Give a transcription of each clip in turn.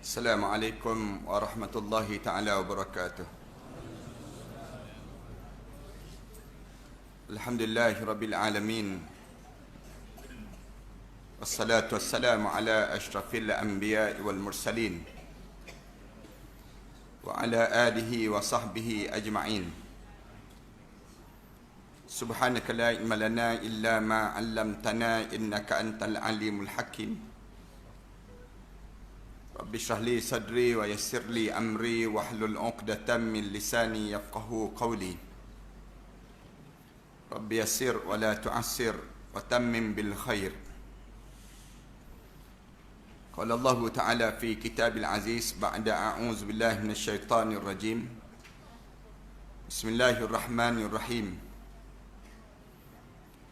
Assalamualaikum warahmatullahi ta'ala wabarakatuh. Alhamdulillahi rabbil alamin. Wassalatu wassalamu ala ashrafil anbiya'i wal mursalin wa ala alihi wa sahbihi ajma'in. Subhanaka la ilma lana illa ma 'allamtana innaka antal alimul hakim. Rabbi shrah li sadri wa yassir li amri wahlul 'uqdatam min lisani yafqahu qawli. Rabbi yassir wa la tu'assir wa tammim bil khair. Qala Allah Ta'ala fi kitabil aziz ba'da a'udzu billahi minasy syaithanir rajim. Bismillahirrahmanirrahim.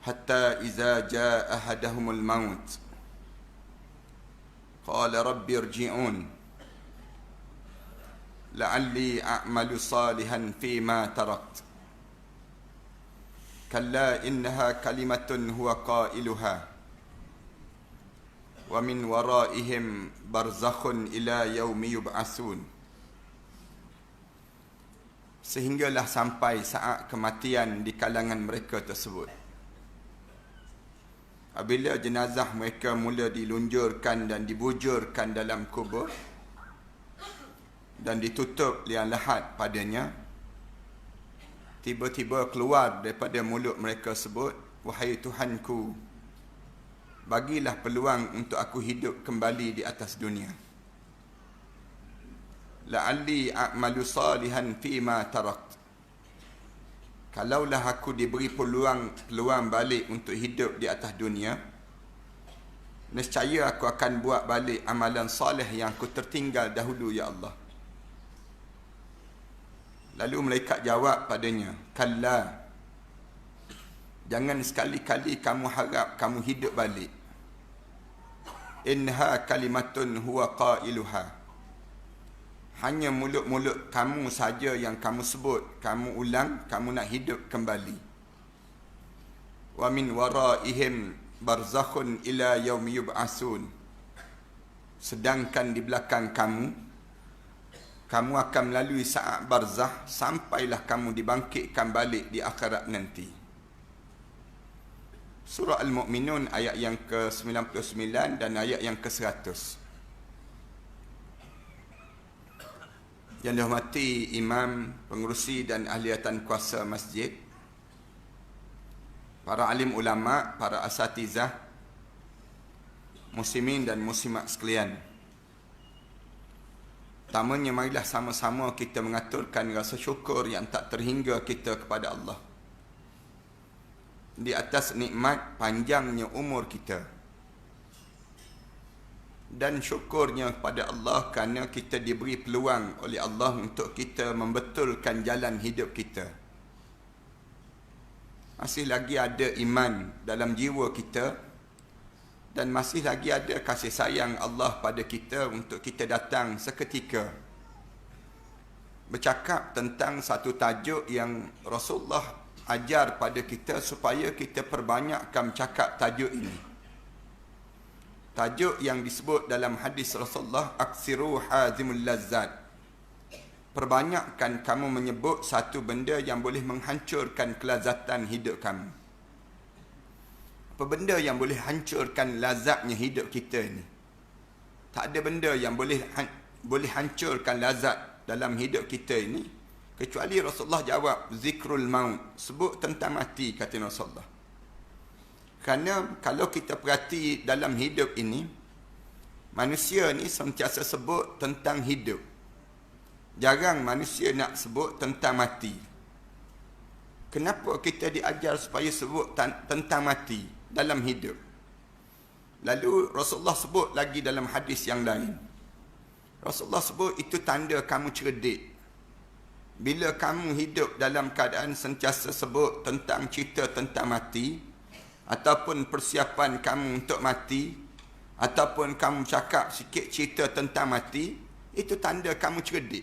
Hatta idza jaa ahadahumul maut قال رب ارجعون لعلي أعمل صالحا فيما تركت كلا إنها كلمة هو قائلها ومن ورائهم برزخ إلى يوم يبعثون. Sehinggalah sampai saat kematian di kalangan mereka tersebut. Apabila jenazah mereka mula dilunjurkan dan dibujurkan dalam kubur dan ditutup liang lahat padanya, tiba-tiba keluar daripada mulut mereka sebut, "Wahai Tuhanku, bagilah peluang untuk aku hidup kembali di atas dunia. La'alli a'malu salihan fima tarakt." Kalaulah aku diberi peluang balik untuk hidup di atas dunia, nescaya aku akan buat balik amalan soleh yang aku tertinggal dahulu, ya Allah. Lalu malaikat jawab padanya, "Kalla, jangan sekali-kali kamu harap kamu hidup balik. Innaha kalimatun huwa qailuha." Hanya mulut-mulut kamu saja yang kamu sebut, kamu ulang, kamu nak hidup kembali. Wa min waraihim barzakhun ila yaumi yub'atsun. Sedangkan di belakang kamu akan melalui saat barzakh sampailah kamu dibangkitkan balik di akhirat nanti. Surah Al-Mu'minun ayat yang ke-99 dan ayat yang ke-100. Yang dihormati imam, pengerusi dan ahliatan kuasa masjid, para alim ulama, para asatizah, muslimin dan muslimat sekalian. Pertamanya, marilah sama-sama kita mengaturkan rasa syukur yang tak terhingga kita kepada Allah di atas nikmat panjangnya umur kita. Dan syukurnya kepada Allah kerana kita diberi peluang oleh Allah untuk kita membetulkan jalan hidup kita. Masih lagi ada iman dalam jiwa kita dan masih lagi ada kasih sayang Allah pada kita untuk kita datang seketika bercakap tentang satu tajuk yang Rasulullah ajar pada kita supaya kita perbanyakkan cakap tajuk ini. Tajuk yang disebut dalam hadis Rasulullah, aksiru hazimul lazzat. Perbanyakkan kamu menyebut satu benda yang boleh menghancurkan kelazatan hidup kamu. Apa benda yang boleh hancurkan lazatnya hidup kita ni? Tak ada benda yang boleh hancurkan lazat dalam hidup kita ini kecuali Rasulullah jawab, zikrul maut. Sebut tentang mati, kata Rasulullah. Kerana kalau kita perhati dalam hidup ini, manusia ni sentiasa sebut tentang hidup. Jarang manusia nak sebut tentang mati. Kenapa kita diajar supaya sebut tentang mati dalam hidup? Lalu Rasulullah sebut lagi dalam hadis yang lain. Rasulullah sebut itu tanda kamu cerdik. Bila kamu hidup dalam keadaan sentiasa sebut tentang cerita tentang mati, ataupun persiapan kamu untuk mati, ataupun kamu cakap sikit cerita tentang mati, itu tanda kamu cerdik.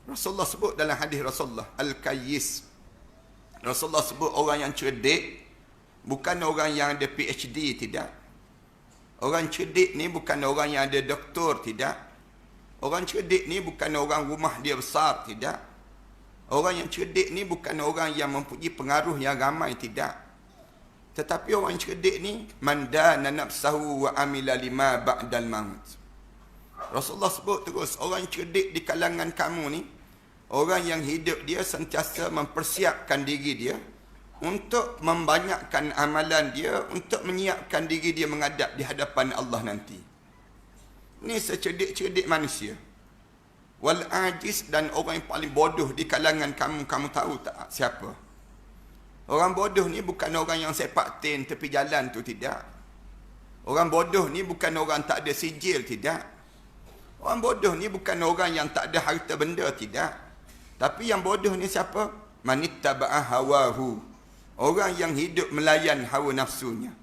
Rasulullah sebut dalam hadis Rasulullah, Al-Kayyis. Rasulullah sebut orang yang cerdik bukan orang yang ada PhD, tidak. Orang cerdik ni bukan orang yang ada doktor, tidak. Orang cerdik ni bukan orang rumah dia besar, tidak. Orang yang cerdik ni bukan orang yang mempunyai pengaruh yang ramai, tidak. Tetapi orang yang cerdik ni, man dana nafsahu wa amila lima ba'dal maut. Rasulullah sebut terus, orang yang cerdik di kalangan kamu ni, orang yang hidup dia sentiasa mempersiapkan diri dia untuk membanyakkan amalan dia, untuk menyiapkan diri dia menghadap di hadapan Allah nanti. Ini secerdik-cerdik manusia. Wal ajiz, dan orang yang paling bodoh di kalangan kamu, kamu tahu tak siapa? Orang bodoh ni bukan orang yang sepak tin tepi jalan tu, tidak. Orang bodoh ni bukan orang tak ada sijil, tidak. Orang bodoh ni bukan orang yang tak ada harta benda, tidak. Tapi yang bodoh ni siapa? Manittaba'a hawahu. Orang yang hidup melayan hawa nafsunya.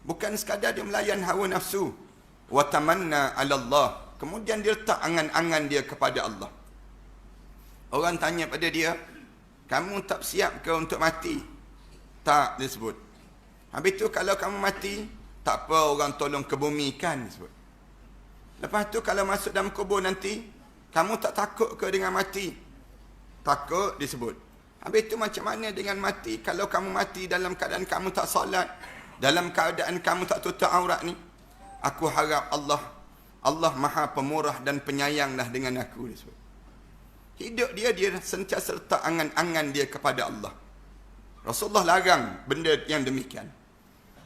Bukan sekadar dia melayan hawa nafsu. Wa tamanna 'ala Allah. Kemudian dia letak angan-angan dia kepada Allah. Orang tanya pada dia, kamu tak siap ke untuk mati? Tak, dia sebut. Habis tu kalau kamu mati, tak apa, orang tolong kebumikan, dia sebut. Lepas tu kalau masuk dalam kubur nanti, kamu tak takut ke dengan mati? Takut, disebut. Habis tu macam mana dengan mati? Kalau kamu mati dalam keadaan kamu tak solat, dalam keadaan kamu tak tutup aurat ni, aku harap Allah maha pemurah dan penyayanglah dengan aku, disebut. Hidup dia sentiasa letak angan-angan dia kepada Allah. Rasulullah larang benda yang demikian.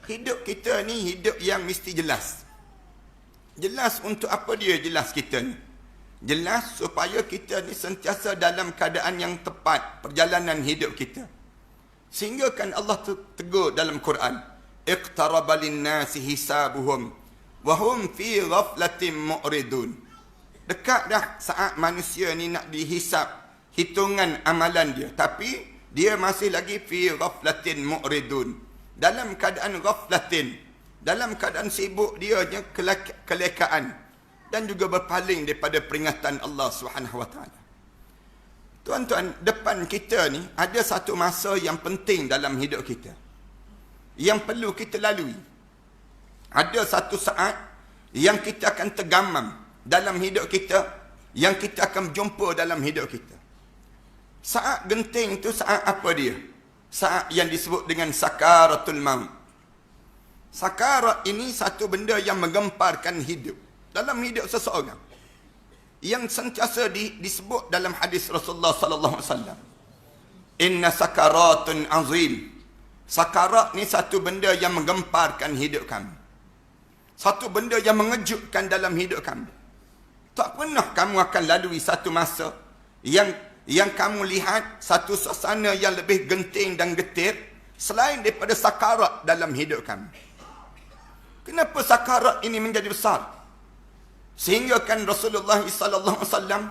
Hidup kita ni hidup yang mesti jelas. Jelas untuk apa dia jelas kita ni? Jelas supaya kita ni sentiasa dalam keadaan yang tepat perjalanan hidup kita. Sehingga kan Allah tegur dalam Quran, iqtaraba lin-nasi hisabuhum wa hum fi ghaflatin mu'ridun. Dekat dah saat manusia ni nak dihisap hitungan amalan dia, tapi dia masih lagi fi ghaflatin mu'ridun. Dalam keadaan ghaflatin, dalam keadaan sibuk dia kelekaan dan juga berpaling daripada peringatan Allah Subhanahu wa taala. Tuan-tuan, depan kita ni ada satu masa yang penting dalam hidup kita, yang perlu kita lalui. Ada satu saat yang kita akan tergamam dalam hidup kita, yang kita akan jumpa dalam hidup kita. Saat genting itu saat apa dia? Saat yang disebut dengan sakaratul maut. Sakarat ini satu benda yang menggemparkan hidup dalam hidup seseorang, yang sentiasa disebut dalam hadis Rasulullah sallallahu alaihi wasallam. Inna sakaratun azim. Sakarat ni satu benda yang menggemparkan hidup kami. Satu benda yang mengejutkan dalam hidup kami. Tak pernah kamu akan lalui satu masa yang kamu lihat satu suasana yang lebih genting dan getir selain daripada sakarat dalam hidup kami. Kenapa sakarat ini menjadi besar? Sehingga kan Rasulullah sallallahu alaihi wasallam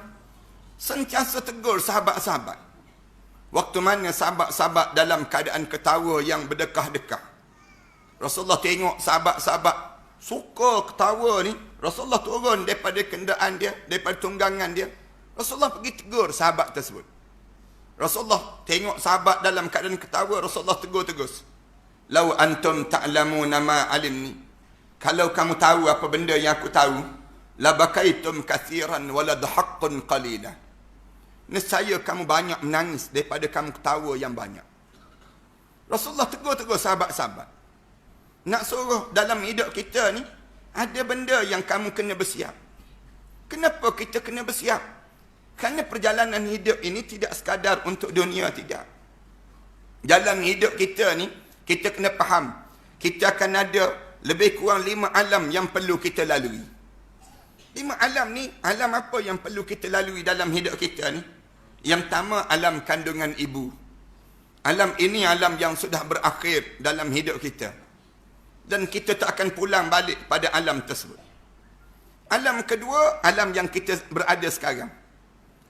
sentiasa tegur sahabat-sahabat. Waktu mana sahabat-sahabat dalam keadaan ketawa yang berdekah-dekah, Rasulullah tengok sahabat-sahabat suka ketawa ni, Rasulullah turun daripada kenderaan dia, daripada tunggangan dia. Rasulullah pergi tegur sahabat tersebut. Rasulullah tengok sahabat dalam keadaan ketawa, Rasulullah tegur tegus. Lau antum ta'lamuna ma alimni. Kalau kamu tahu apa benda yang aku tahu, la bakaitum kathiran wa la dhahaqqun qalila. Nescaya kamu banyak menangis daripada kamu ketawa yang banyak. Rasulullah tegur-tegur sahabat-sahabat. Nak suruh dalam hidup kita ni, ada benda yang kamu kena bersiap. Kenapa kita kena bersiap? Kerana perjalanan hidup ini tidak sekadar untuk dunia, tidak. Dalam hidup kita ni, kita kena faham, kita akan ada lebih kurang 5 alam yang perlu kita lalui. 5 alam ni, alam apa yang perlu kita lalui dalam hidup kita ni? Yang pertama, alam kandungan ibu. Alam ini alam yang sudah berakhir dalam hidup kita, dan kita tak akan pulang balik pada alam tersebut. Alam kedua, alam yang kita berada sekarang.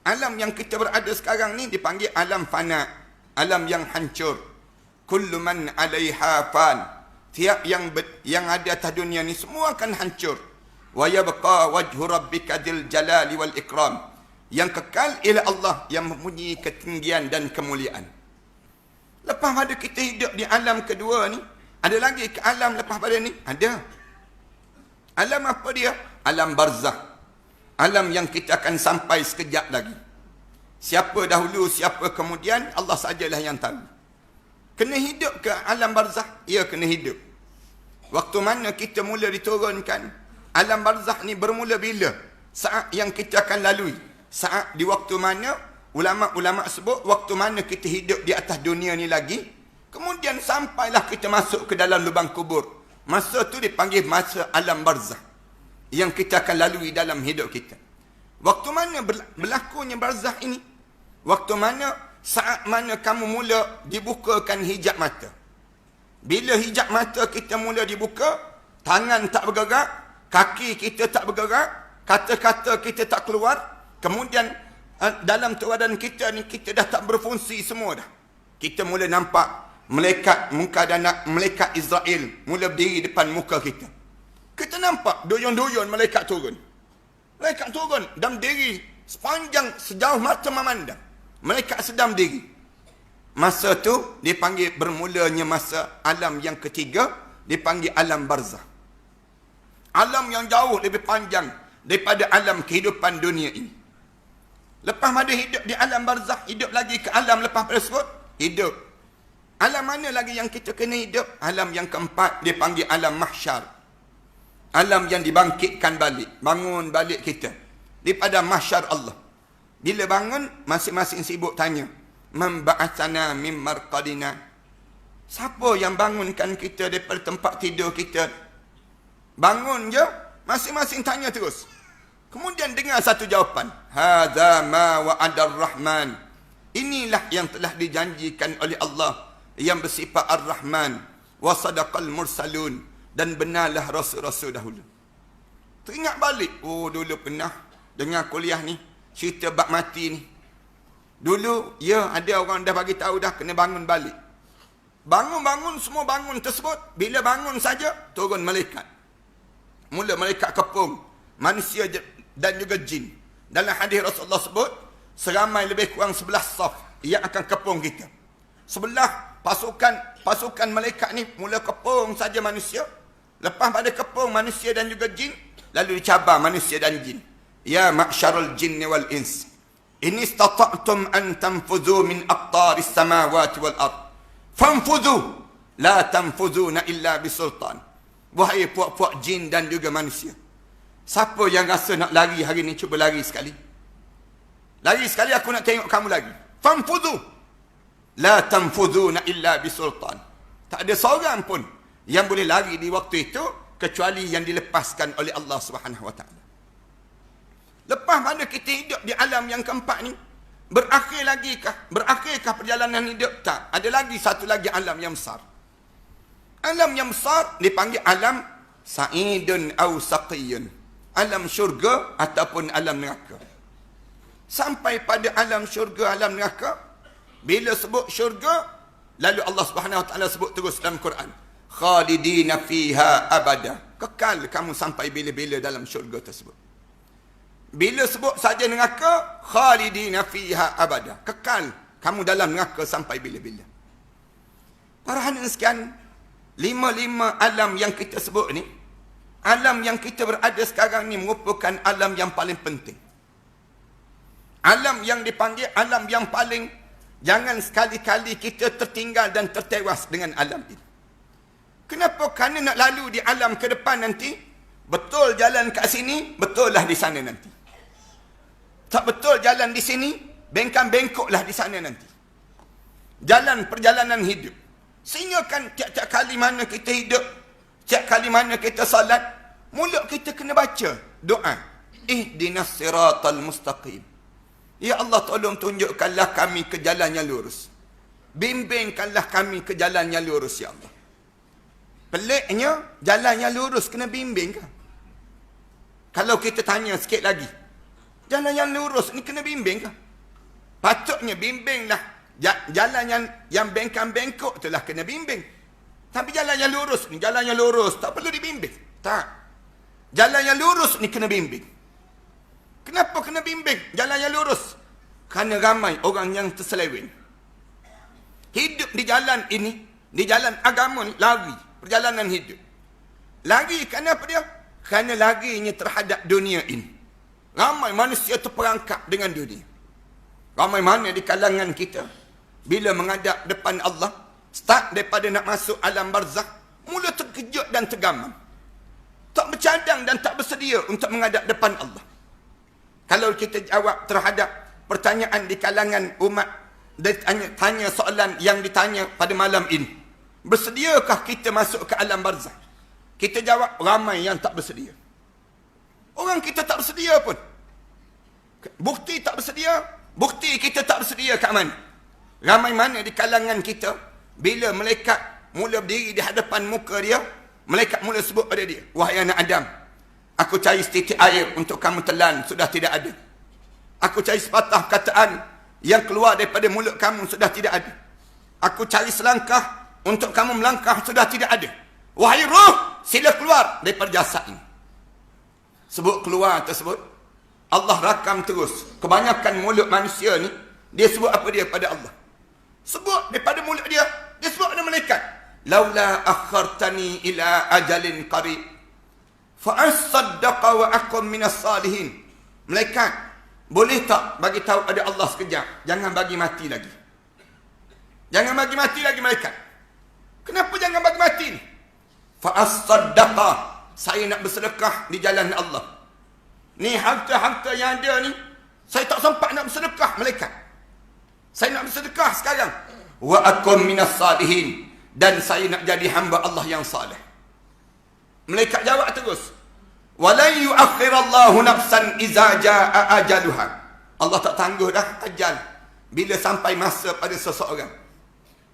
Alam yang kita berada sekarang ni dipanggil alam fana, alam yang hancur. Kullu man 'alaiha fan. Tiap yang ada atas dunia ni semua akan hancur. Wa yabqa wajhu rabbika dzil jalali wal ikram. Yang kekal ialah Allah yang mempunyai ketinggian dan kemuliaan. Lepas pada kita hidup di alam kedua ni, ada lagi ke alam lepas pada ni? Ada. Alam apa dia? Alam barzakh. Alam yang kita akan sampai sekejap lagi. Siapa dahulu, siapa kemudian, Allah sajalah yang tahu. Kena hidup ke alam barzakh? Ya, kena hidup. Waktu mana kita mula diturunkan, alam barzakh ni bermula bila? Saat yang kita akan lalui. Saat di waktu mana, ulama-ulama sebut, waktu mana kita hidup di atas dunia ni lagi, kemudian sampailah kita masuk ke dalam lubang kubur. Masa tu dipanggil masa alam barzakh, yang kita akan lalui dalam hidup kita. Waktu mana berlakunya barzakh ini? Waktu mana, saat mana kamu mula dibukakan hijab mata. Bila hijab mata kita mula dibuka, tangan tak bergerak, kaki kita tak bergerak, kata-kata kita tak keluar, kemudian dalam badan kita ni kita dah tak berfungsi semua dah. Kita mula nampak malaikat muka dan malaikat Israel mula berdiri depan muka kita. Kita nampak doyon-doyon malaikat turun. Malaikat turun dan berdiri sepanjang sejauh mata memandang. Malaikat sedang berdiri. Masa tu dipanggil bermulanya masa alam yang ketiga, dipanggil alam barzakh. Alam yang jauh lebih panjang daripada alam kehidupan dunia ini. Lepas pada hidup di alam barzakh, hidup lagi ke alam lepas tersebut, hidup. Alam mana lagi yang kita kena hidup? Alam yang keempat dipanggil alam mahsyar. Alam yang dibangkitkan balik, bangun balik kita daripada mahsyar Allah. Bila bangun, masing-masing sibuk tanya, man ba'atsana min marqadina. Siapa yang bangunkan kita daripada tempat tidur kita? Bangun je, masing-masing tanya terus. Kemudian dengar satu jawapan, hadza ma wa'adar rahman. Inilah yang telah dijanjikan oleh Allah yang bersifat ar-Rahman, wa sadaqal mursalun, dan benarlah rasul-rasul dahulu. Teringat balik, oh dulu pernah dengar kuliah ni, cerita bab mati ni. Dulu, ya ada orang dah bagi tahu dah kena bangun balik. Bangun-bangun, semua bangun tersebut. Bila bangun saja, turun malaikat. Mula malaikat kepung, manusia dan juga jin. Dalam hadis Rasulullah sebut, seramai lebih kurang 11 saf yang akan kepung kita. Sebelah pasukan malaikat ni mula kepung saja manusia. Lepas pada kepung manusia dan juga jin, lalu dicabar manusia dan jin. Ya ma'syarul jinni wal ins, in istata'tum an tanfuzu min aqtaris samawati wal ard, fanfuzu, la tanfuzuna illa bisultan. Wahai puak-puak jin dan juga manusia, siapa yang rasa nak lari hari ni, cuba lari sekali. Lari sekali, aku nak tengok kamu lagi. Fanfuzu, la tanfuzuna illa bisultan. Tak ada seorang pun yang boleh lari di waktu itu kecuali yang dilepaskan oleh Allah Subhanahu Wa Taala. Lepas mana kita hidup di alam yang keempat ni, berakhir lagi kah? Berakhirkah perjalanan hidup? Tak. Ada lagi satu lagi alam yang besar. Alam yang besar dipanggil alam sa'idun au saqiyun. Alam syurga ataupun alam neraka. Sampai pada alam syurga, alam neraka, bila sebut syurga, lalu Allah Subhanahu Wa Taala sebut terus dalam Quran, khalidina fiha abada. Kekal kamu sampai bila-bila dalam syurga tersebut. Bila sebut saja neraka, khalidina fiha abada. Kekal kamu dalam neraka sampai bila-bila. Para hadirin sekalian, lima alam yang kita sebut ni, alam yang kita berada sekarang ni merupakan alam yang paling penting. Alam yang dipanggil alam yang paling, jangan sekali-kali kita tertinggal dan tertewas dengan alam ini. Kenapa? Kerana nak lalu di alam ke depan nanti, betul jalan kat sini, betul lah di sana nanti. Tak betul jalan di sini, bengkak-bengkoklah di sana nanti. Jalan perjalanan hidup. Sehingga kan tiap-tiap kali mana kita hidup, tiap kali mana kita salat, mulut kita kena baca doa, ihdinas siratal mustaqim. Ya Allah, tolong tunjukkanlah kami ke jalan yang lurus. Bimbingkanlah kami ke jalan yang lurus, ya Allah. Peliknya, jalan yang lurus kena bimbing kan? Kalau kita tanya sikit lagi, jalan yang lurus ni kena bimbing kan? Patutnya bimbinglah. Jalan yang bengkak-bengkok itulah kena bimbing. Tapi jalan yang lurus ni, jalan yang lurus, tak perlu dibimbing. Tak. Jalan yang lurus ni kena bimbing. Kenapa kena bimbing jalan yang lurus? Kerana ramai orang yang terseleweng. Hidup di jalan ini, di jalan agama ni, lari. Perjalanan hidup. Lari kerana apa dia? Kerana larinya terhadap dunia ini. Ramai manusia terperangkap dengan dunia. Ramai mana di kalangan kita, bila menghadap depan Allah, start daripada nak masuk alam barzakh, mula terkejut dan tergamam. Tak bercadang dan tak bersedia untuk menghadap depan Allah. Kalau kita jawab terhadap pertanyaan di kalangan umat, tanya soalan yang ditanya pada malam ini, bersediakah kita masuk ke alam barzakh? Kita jawab, ramai yang tak bersedia. Orang kita tak bersedia pun. Bukti tak bersedia, bukti kita tak bersedia kat mana? Ramai mana di kalangan kita, bila malaikat mula berdiri di hadapan muka dia, malaikat mula sebut pada dia, wahai anak Adam, aku cari setitik air untuk kamu telan, sudah tidak ada. Aku cari sepatah kataan yang keluar daripada mulut kamu, sudah tidak ada. Aku cari selangkah untuk kamu melangkah, sudah tidak ada. Wahai roh, sila keluar daripada jasad ini. Sebut keluar tersebut, Allah rakam terus. Kebanyakan mulut manusia ni, dia sebut apa dia pada Allah? Sebut daripada mulut dia, dia sebut pada malaikat. Laula akhartani ila ajalin qarib fa asaddaqa wa akum minas salihin. Malaikat, boleh tak bagi tahu pada Allah sekejap? Jangan bagi mati lagi. Jangan bagi mati lagi malaikat. Kenapa jangan bagi mati ni? Fa asaddaqa, saya nak bersedekah di jalan Allah. Ni harta-harta yang ada ni, saya tak sempat nak bersedekah malaikat. Saya nak bersedekah sekarang. Wa akum minas salihin, dan saya nak jadi hamba Allah yang saleh. Malaikat jawab terus, walan yuakhirallahu nafsan iza jaa ajaluha. Allah tak tangguh dah ajal bila sampai masa pada seseorang.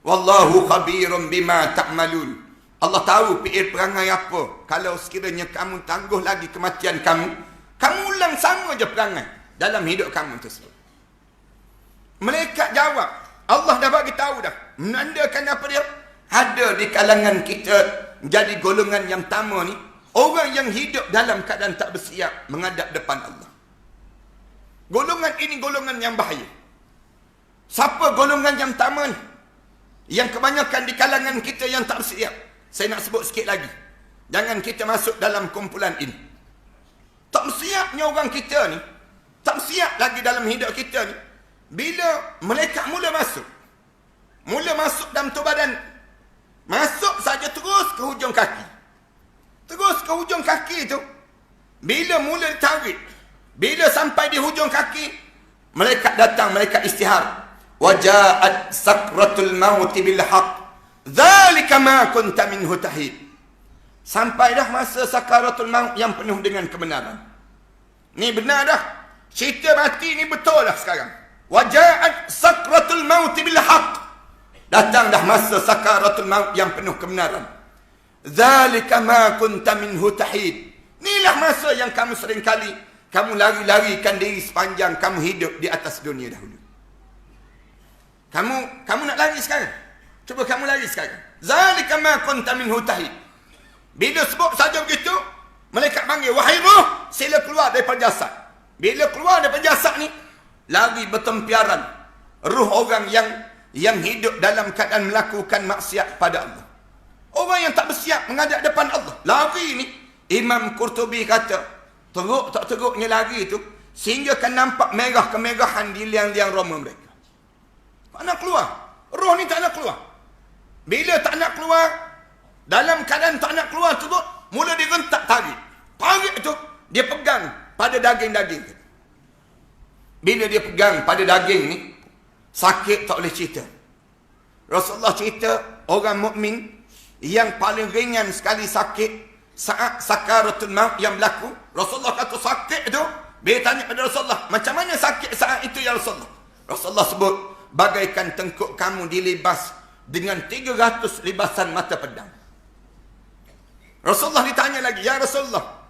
Wallahu khabirum bima ta'malun. Allah tahu PR perangai apa. Kalau sekiranya kamu tangguh lagi kematian kamu, kamu ulang sama je perangai dalam hidup kamu tersebut. Malaikat jawab, Allah dah bagi tahu dah. Menandakan apa dia? Ada di kalangan kita jadi golongan yang pertama ni, orang yang hidup dalam keadaan tak bersiap menghadap depan Allah. Golongan ini golongan yang bahaya. Siapa golongan yang pertama ni? Yang kebanyakan di kalangan kita yang tak bersiap. Saya nak sebut sikit lagi. Jangan kita masuk dalam kumpulan ini. Tak bersiapnya orang kita ni, tak bersiap lagi dalam hidup kita ni. Bila malaikat mula masuk dalam tu badan, masuk saja terus ke hujung kaki. Terus ke hujung kaki tu, bila mula ditarik, bila sampai di hujung kaki, malaikat datang, malaikat istihar. Waja'at sakratul maut bil haqq, dzalika ma kunta minhu tahid. Sampai dah masa sakaratul maut yang penuh dengan kebenaran. Ni benar dah. Cerita mati ni betul dah sekarang. Waja'at sakratul maut bil haqq. Datang dah masa sakaratul maut yang penuh kebenaran. Dzalika ma kunta minhu tahid. Inilah masa yang kamu seringkali kamu lari-larikan diri sepanjang kamu hidup di atas dunia dahulu. Kamu nak lari sekarang? Cuba kamu lari sekarang. Zalika ma kunta minhu tahid. Bila sebut saja begitu, malaikat panggil, wahai roh, sila keluar daripada jasad. Bila keluar daripada jasad ni, lari bertempiaran roh orang yang hidup dalam keadaan melakukan maksiat pada Allah. Orang yang tak bersiap menghadap depan Allah. Lari ni, Imam Qurtubi kata, teruk tak teruknya lari tu, sehingga kan nampak merah kemerahan di liang-liang roma mereka. Tak nak keluar. Roh ni tak nak keluar. Bila tak nak keluar, dalam keadaan tak nak keluar tu, mula dia rentak tarik. Tarik tu, dia pegang pada daging-daging. Bila dia pegang pada daging ni, sakit tak boleh cerita. Rasulullah cerita, orang mukmin yang paling ringan sekali sakit saat sakaratul maut yang berlaku. Rasulullah kata sakit tu, bila tanya pada Rasulullah, macam mana sakit saat itu ya Rasulullah? Rasulullah sebut, bagaikan tengkuk kamu dilibas dengan 300 libasan mata pedang. Rasulullah ditanya lagi, ya Rasulullah,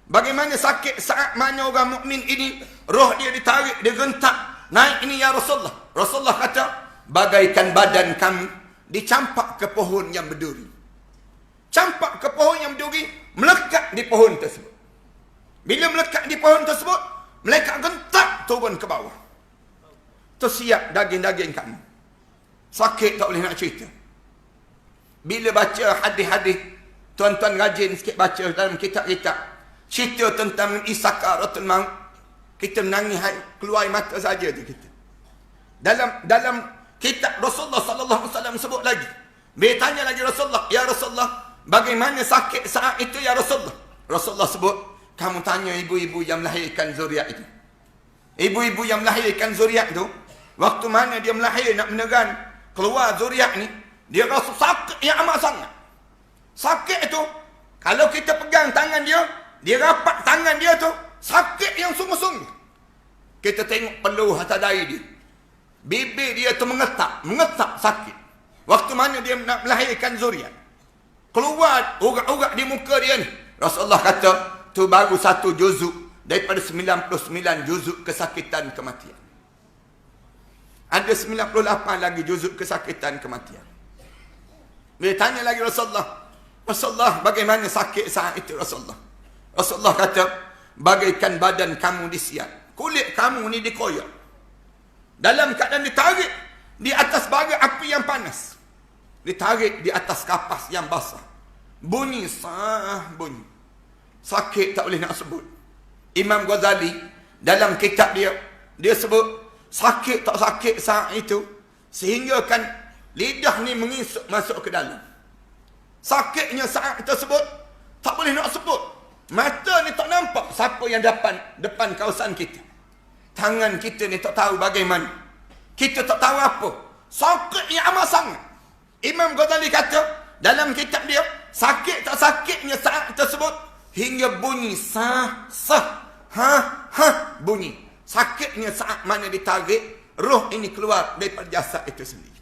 bagaimana sakit saat mana orang mukmin ini, roh dia ditarik, dia gentak naik ini ya Rasulullah? Rasulullah kata, bagaikan badan kamu dicampak ke pohon yang berduri. Campak ke pohon yang berduri, melekat di pohon tersebut. Bila melekat di pohon tersebut, malaikat gentak turun ke bawah. Tersiap daging-daging kamu. Sakit tak boleh nak cerita. Bila baca hadis-hadis, tuan-tuan rajin sikit baca dalam kitab-kitab, cerita tentang sakaratul maut, Kita menangis keluar air mata saja tu kita. Dalam kitab Rasulullah sallallahu alaihi wasallam sebut lagi. Dia tanya lagi Rasulullah, "Ya Rasulullah, bagaimana sakit saat itu ya Rasulullah?" Rasulullah sebut, "Kamu tanya ibu-ibu yang melahirkan zuriat itu." Ibu-ibu yang melahirkan zuriat itu, waktu mana dia melahir nak menegan keluar zuriat ni, dia rasa sakit yang amat sangat. Sakit itu, kalau kita pegang tangan dia rapat tangan dia tu, sakit yang sungguh-sungguh. Kita tengok peluh atas dahi dia. Bibir dia tu mengetak sakit. Waktu mana dia nak melahirkan zuriat. Keluar urat-urat di muka dia ni. Rasulullah kata, tu baru satu juzuk daripada 99 juzuk kesakitan kematian. Ada 98 lagi juzuk kesakitan kematian. Dia tanya lagi Rasulullah, bagaimana sakit saat itu Rasulullah? Rasulullah kata, bagaikan badan kamu disiat. Kulit kamu ni dikoyak. Dalam keadaan ditarik di atas bara api yang panas. Ditarik di atas kapas yang basah. Bunyi. Sakit tak boleh nak sebut. Imam Ghazali dalam kitab dia sebut sakit tak sakit saat itu sehingga kan lidah ni mengisuk masuk ke dalam. Sakitnya saat tersebut tak boleh nak sebut. Mata ni tak nampak siapa yang depan kawasan kita. Tangan kita ni tak tahu bagaimana. Kita tak tahu apa. Sakit yang amat sangat. Imam Ghazali kata dalam kitab dia, sakit tak sakitnya saat tersebut hingga bunyi bunyi. Sakitnya saat mana ditarik roh ini keluar daripada jasad itu sendiri.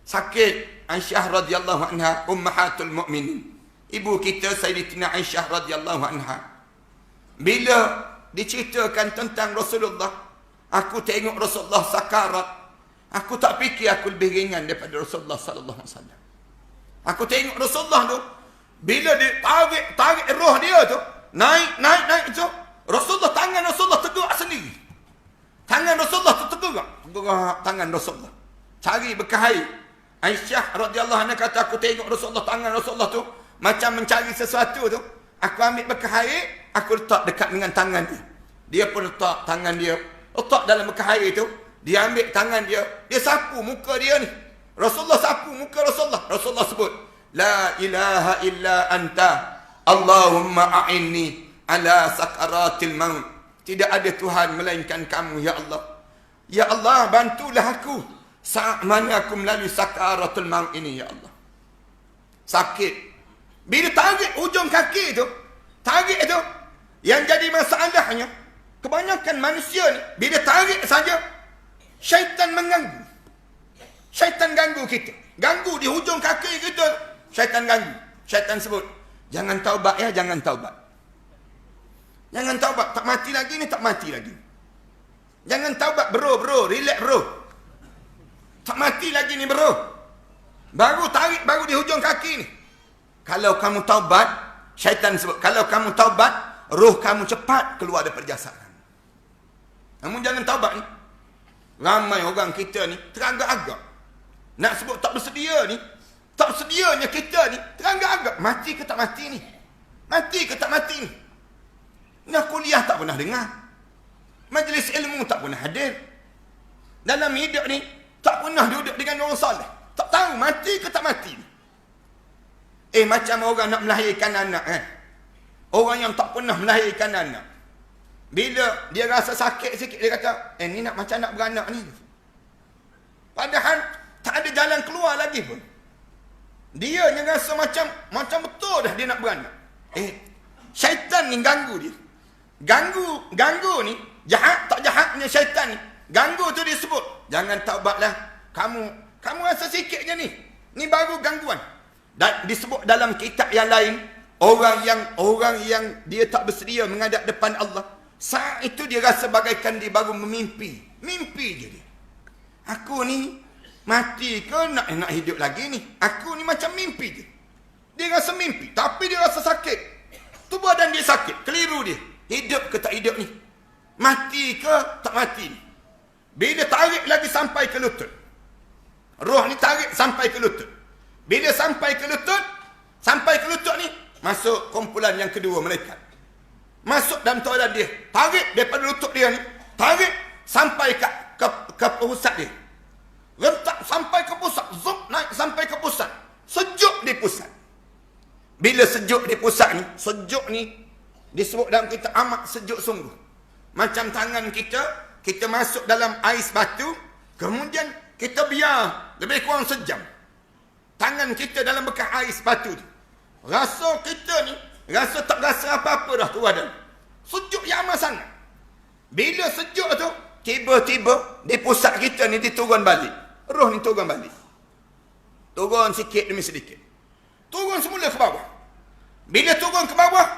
Sakit Aisyah radhiyallahu anha, ummahatul mukminin. Ibu kita Sayyidatina Aisyah radhiyallahu anha. Bila diceritakan tentang Rasulullah, aku tengok Rasulullah sakarat, aku tak fikir aku lebih ringan daripada Rasulullah sallallahu alaihi wasallam. Aku tengok Rasulullah tu, bila dia tarik roh dia tu, naik tu, tangan Rasulullah tergerak sendiri. Tangan Rasulullah tu tergerak tangan Rasulullah. Cari bekas air. Aisyah radhiyallahu anha kata, aku tengok Rasulullah, tangan Rasulullah tu macam mencari sesuatu tu. Aku ambil bekas air, aku letak dekat dengan tangan dia. Dia pun letak tangan dia, letak dalam bekas air tu. Dia ambil tangan dia, dia sapu muka dia ni. Rasulullah sapu muka Rasulullah. Rasulullah sebut, la ilaha illa anta, Allahumma a'inni ala sakaratil maut. Tidak ada Tuhan melainkan kamu, ya Allah. Ya Allah, bantulah aku saat mana aku melalui sakaratul maut ini, ya Allah. Sakit. Bila tarik ujung kaki tu, yang jadi masalahnya, kebanyakan manusia ni, bila tarik saja, syaitan mengganggu. Syaitan ganggu kita. Ganggu di hujung kaki kita, syaitan ganggu. Syaitan sebut, jangan taubat ya, jangan taubat. Jangan taubat, tak mati lagi ni, tak mati lagi. Jangan taubat bro, relax bro. Tak mati lagi ni bro. Baru tarik, baru di hujung kaki ni. Kalau kamu taubat, syaitan sebut, kalau kamu taubat, roh kamu cepat keluar daripada jasad kamu. Namun jangan taubat ni. Ramai orang kita ni teragak-agak. Nak sebut tak bersedia ni, tak bersedianya kita ni teragak-agak. Mati ke tak mati ni? Mati ke tak mati ni? Nak kuliah tak pernah dengar. Majlis ilmu tak pernah hadir. Dalam hidup ni tak pernah duduk dengan orang saleh. Tak tahu mati ke tak mati ni. Macam orang nak melahirkan anak kan. Orang yang tak pernah melahirkan anak, bila dia rasa sakit sikit, dia kata, ni nak macam nak beranak ni. Padahal tak ada jalan keluar lagi pun. Dia yang rasa macam betul dah dia nak beranak. Syaitan ni ganggu dia. Ganggu ni, jahat tak jahatnya syaitan ni. Ganggu tu dia sebut, jangan taubatlah. Kamu rasa sikit je ni. Ni baru gangguan. Dan disebut dalam kitab yang lain, orang yang dia tak bersedia menghadap depan Allah, saat itu dia rasa bagaikan dia baru memimpi. Mimpi je dia. Aku ni mati ke nak hidup lagi ni? Aku ni macam mimpi je. Dia rasa mimpi, tapi dia rasa sakit. Tu badan dia sakit, keliru dia. Hidup ke tak hidup ni? Mati ke tak mati ni? Bila tarik lagi sampai ke lutut. Roh ni tarik sampai ke lutut. Bila sampai ke lutut ni, masuk kumpulan yang kedua malaikat. masuk dalam toilet dia, tarik daripada lutut dia ni, tarik sampai ke pusat dia, rentak sampai ke pusat, zup naik sampai ke pusat, sejuk di pusat. Bila sejuk di pusat ni, sejuk ni disebut dalam kita amat sejuk sungguh. Macam tangan kita masuk dalam ais batu, kemudian kita biar lebih kurang sejam. Tangan kita dalam bekas ais batu tu, rasa kita ni rasa tak rasa apa-apa dah tu ada. Sejuk yang amat sangat. Bila sejuk tu, tiba-tiba di pusat kita ni diturun balik. Roh ni turun balik. Turun sikit demi sedikit. Turun semula ke bawah. Bila turun ke bawah,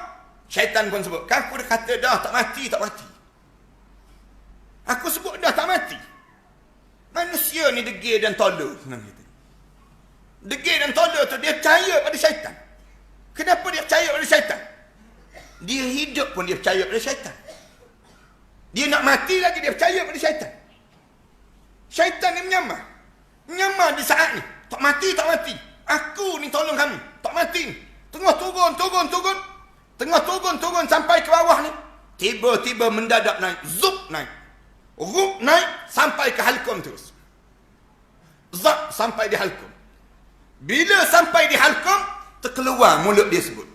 syaitan pun sebut, kan aku dah kata dah tak mati, tak mati. Aku sebut dah tak mati. Manusia ni degil dan tolol. Degil dan tolol tu dia percaya pada syaitan. Kenapa dia percaya pada syaitan? Dia hidup pun dia percaya pada syaitan. Dia nak mati lagi dia percaya pada syaitan. Syaitan ni menyamar. Menyamar di saat ni. Tak mati, tak mati. Aku ni tolong kamu. Tak mati. Tengah turun. Tengah turun sampai ke bawah ni. Tiba-tiba mendadak naik. Zup naik. Rup naik sampai ke halkum terus. Zap sampai di halkum. Bila sampai di halkum, terkeluar mulut dia sebut.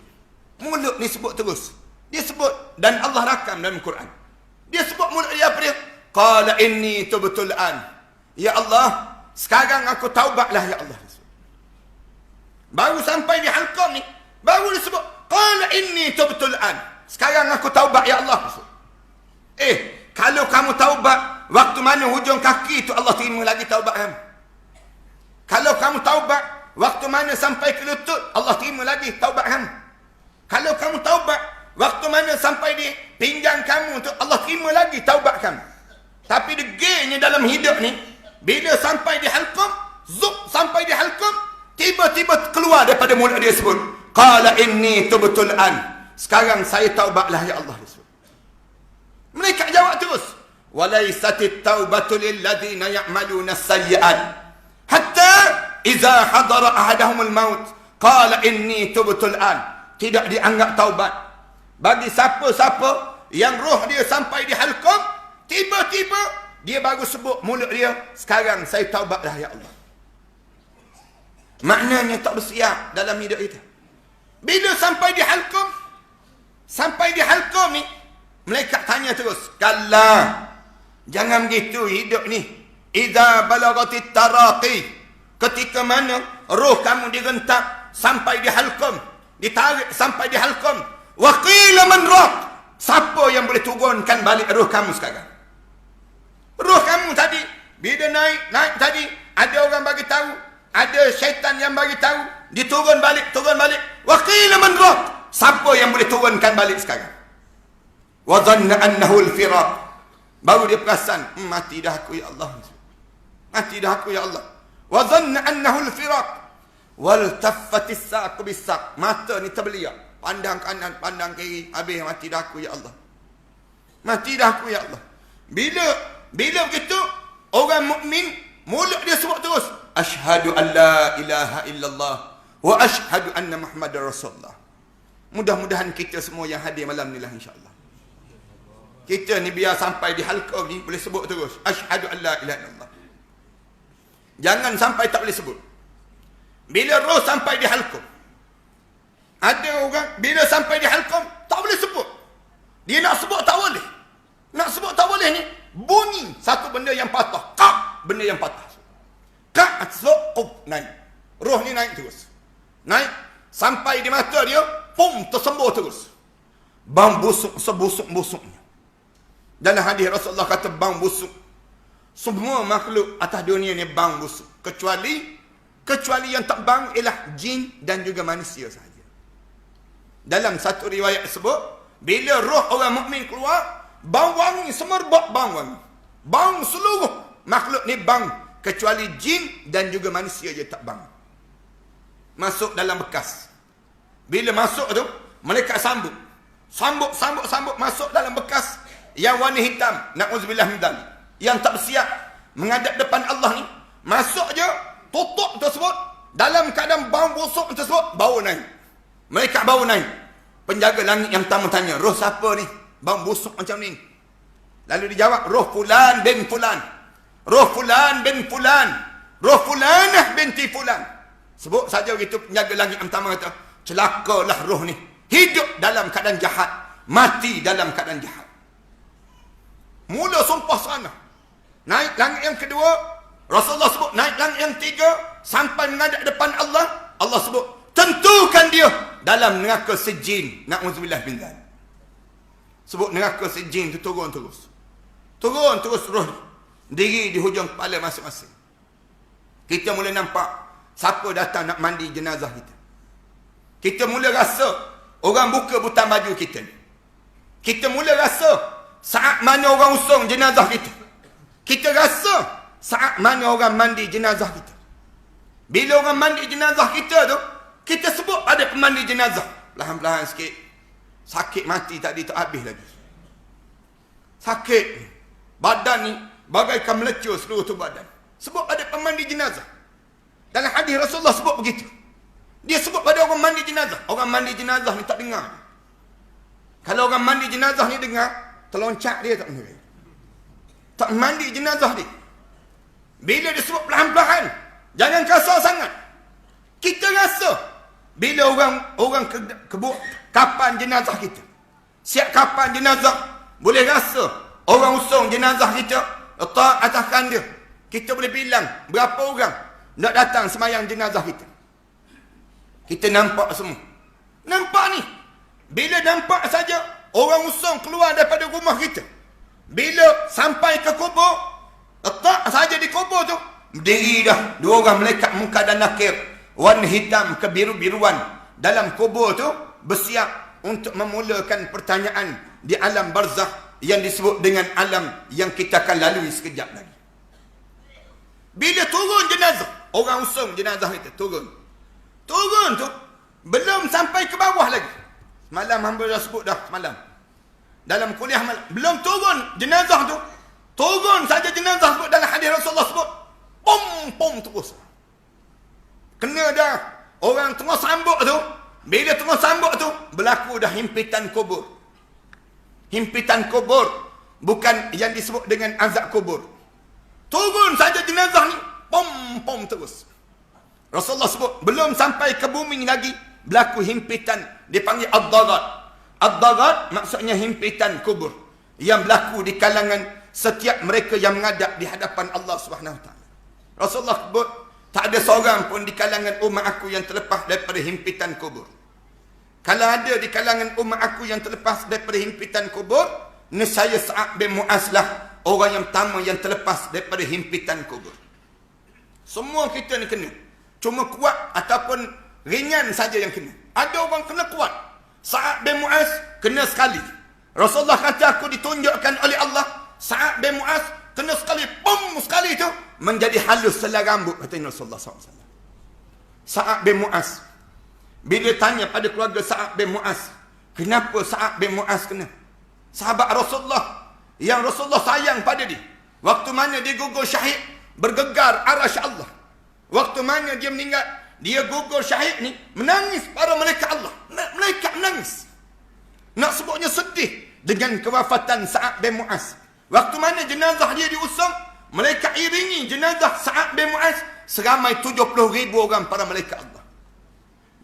Mulut ni sebut terus. Dia sebut, dan Allah rakam dalam Quran. Dia sebut mulut dia apa dia? Qala inni tubtul an. Ya Allah, sekarang aku taubatlah ya Allah. Baru sampai di halkum ni, baru dia sebut, qala inni tubtul an. Sekarang aku taubat ya Allah. Kalau kamu taubat, waktu mana hujung kaki itu Allah terima lagi taubat kamu. Kalau kamu taubat, waktu mana sampai ke lutut, Allah terima lagi taubat kamu. Kalau kamu taubat, waktu mana sampai di pinggang kamu tu, Allah terima lagi taubat kamu. Tapi degilnya dalam hidup ni, bila sampai di halkum, zup sampai di halkum, tiba-tiba keluar daripada mulut dia sebut, qala inni tubtul an. Sekarang saya taubatlah ya Allah. Mereka jawab terus, walaisatit taubatu lilladzina ya'maluna as-sayyi'at hatta idza hadara ahadahumul maut qala inni tubtul an. Tidak dianggap taubat bagi siapa-siapa yang roh dia sampai di halkum, tiba-tiba dia baru sebut mulut dia, sekarang saya taubatlah ya Allah. Maknanya tak bersiap dalam hidup kita. Bila sampai di halkum ni, malaikat tanya terus, kalla, jangan begitu hidup ni. Idza balagatit taraqi, ketika mana roh kamu direntak sampai di halkum, ditarik sampai di halkum, wa qila man raq, siapa yang boleh turunkan balik roh kamu sekarang? Roh kamu tadi bila naik tadi, ada orang bagi tahu, ada syaitan yang bagi tahu, diturun balik. Wa qila man raq, siapa yang boleh turunkan balik sekarang? Wa dhanna annahu al-firaq, baru dia perasan, mati dah aku ya Allah. Mati dah aku ya Allah. Wa dhanna annahu al-firaq wal taffatis saq bis-saq, mata ni terbeliak, pandang kanan pandang kiri, habis mati dah aku ya Allah. Mati dah aku ya Allah. Bila begitu, orang mukmin mulut dia sebut terus, asyhadu an la ilaha illallah wa asyhadu anna muhammadar rasulullah. Mudah-mudahan kita semua yang hadir malam ni lah insya-Allah. Kita ni biar sampai di halqah ni boleh sebut terus, asyhadu an la ilaha illallah. Jangan sampai tak boleh sebut. Bila roh sampai di halqah, ada orang bila sampai di halqah tak boleh sebut. Dia nak sebut tak boleh. Nak sebut tak boleh ni, bunyi satu benda yang patah, kak, benda yang patah. Kak sebut naik. Roh ni naik terus. Naik sampai di mata dia, pum, tersembur terus. Bang busuk sebusuk-busuknya. Dalam hadis Rasulullah kata bang busuk. Semua makhluk atas dunia ni bang busuk. Kecuali yang tak bang ialah jin dan juga manusia sahaja. Dalam satu riwayat sebut, bila roh orang mukmin keluar, bang wangi, semerbak bang wangi. Bang seluruh makhluk ni bang, kecuali jin dan juga manusia je tak bang. Masuk dalam bekas. Bila masuk tu, malaikat sambut masuk dalam bekas yang warna hitam, na'udzubillah min dzalik, yang tak bersiap menghadap depan Allah ni. Masuk je, tutup tersebut, dalam keadaan bau busuk tersebut, bau naik. Malaikat bau naik. Penjaga langit yang pertama tanya, roh siapa ni? Bang busuk macam ni. Lalu dijawab, roh fulan bin fulan. Roh fulan bin fulan. Roh fulanah binti fulan. Sebut saja begitu, penjaga langit yang pertama kata, celakalah roh ni. Hidup dalam keadaan jahat, mati dalam keadaan jahat. Mula sumpah sana. Naik langit yang kedua, Rasulullah sebut naik langit yang tiga, sampai menghadap depan Allah. Allah sebut, tentukan dia dalam neraka sijin. Na'udzubillah bin dzalik. Sebut neraka sijin tu turun terus. Turun terus roh diri di hujung kepala masing-masing. Kita mula nampak siapa datang nak mandi jenazah kita. Kita mula rasa orang buka butang baju kita ni. Kita mula rasa saat mana orang usung jenazah kita. Kita rasa saat mana orang mandi jenazah kita. Bila orang mandi jenazah kita tu, kita sebut pada pemandi jenazah. Perlahan-perlahan sikit. Sakit mati tadi tak habis lagi. Sakit. Badan ni bagaikan melecur seluruh tu badan. Sebut pada pemandi jenazah. Dalam hadis Rasulullah sebut begitu. Dia sebut pada orang mandi jenazah. Orang mandi jenazah ni tak dengar. Kalau orang mandi jenazah ni dengar, terloncat dia tak dengar. Tak mandi jenazah dia. Bila dia sebut perlahan-lahan, jangan kasar sangat. Kita rasa bila orang kebuk kapan jenazah kita. Siap kapan jenazah, boleh rasa orang usung jenazah kita letak ataskan dia. Kita boleh bilang berapa orang nak datang semayang jenazah kita. Kita nampak semua. Nampak ni. Bila nampak saja orang usung keluar daripada rumah kita. Bila sampai ke kubur, letak saja di kubur tu, berdiri dah dua orang malaikat muka dan nakir, warna hitam kebiru-biruan dalam kubur tu, bersiap untuk memulakan pertanyaan di alam barzakh yang disebut dengan alam yang kita akan lalui sekejap lagi. Bila turun jenazah, orang usung jenazah kita turun. Turun tu belum sampai ke bawah lagi. Malam hamba dah sebut dah semalam. Dalam kuliah malam, belum turun jenazah tu. Turun saja jenazah sebut dalam hadis Rasulullah sebut, pom terus. Kena dah orang tengah sambut tu. Bila tengah sambut tu, berlaku dah himpitan kubur. Himpitan kubur bukan yang disebut dengan azab kubur. Turun saja jenazah ni, pom terus. Rasulullah sebut, belum sampai ke bumi lagi, berlaku himpitan, dipanggil ad-dagat. Ad-dagat maksudnya himpitan kubur yang berlaku di kalangan setiap mereka yang menghadap di hadapan Allah Subhanahu Wa Taala. Rasulullah sebut, tak ada seorang pun di kalangan umat aku yang terlepas daripada himpitan kubur. Kalau ada di kalangan umat aku yang terlepas daripada himpitan kubur, nescaya Sa'ad bin Mu'az lah orang yang pertama yang terlepas daripada himpitan kubur. Semua kita ni kena. Cuma kuat ataupun ringan saja yang kena. Ada orang kena kuat. Sa'ad bin Mu'az kena sekali. Rasulullah kata, aku ditunjukkan oleh Allah, Sa'ad bin Mu'az kena sekali, pom sekali tu menjadi halus selai rambut, kata Rasulullah SAW. Sa'ad bin Mu'az, bila tanya pada keluarga Sa'ad bin Mu'az, kenapa Sa'ad bin Mu'az kena? Sahabat Rasulullah yang Rasulullah sayang pada dia, waktu mana dia gugur syahid, bergegar arasy Allah. Waktu mana dia meninggal, dia gugur syahid ni, menangis para malaikat Allah. Malaikat menangis. Nak sebutnya sedih dengan kewafatan Sa'ad bin Mu'az. Waktu mana jenazah dia diusung, malaikat iringi jenazah Sa'ad bin Mu'az seramai 70,000 orang para malaikat Allah.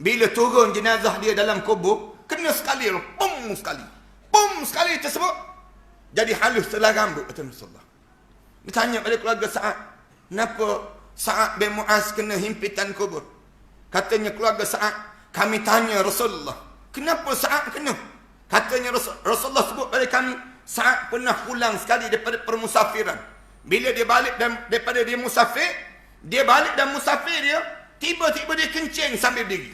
Bila turun jenazah dia dalam kubur, kena sekali, pum sekali. Pum sekali tersebut, jadi halus selai rambut, kata Rasulullah. Ditanya pada keluarga Sa'ad, kenapa Sa'ad bin Mu'az kena himpitan kubur? Katanya keluarga Sa'ad, kami tanya Rasulullah, kenapa Sa'ad kena? Katanya Rasulullah sebut pada kami, Sa'ad pernah pulang sekali daripada permusafiran. Bila dia balik daripada dia musafir, dia balik dan musafir dia, tiba-tiba dia kencing sambil berdiri.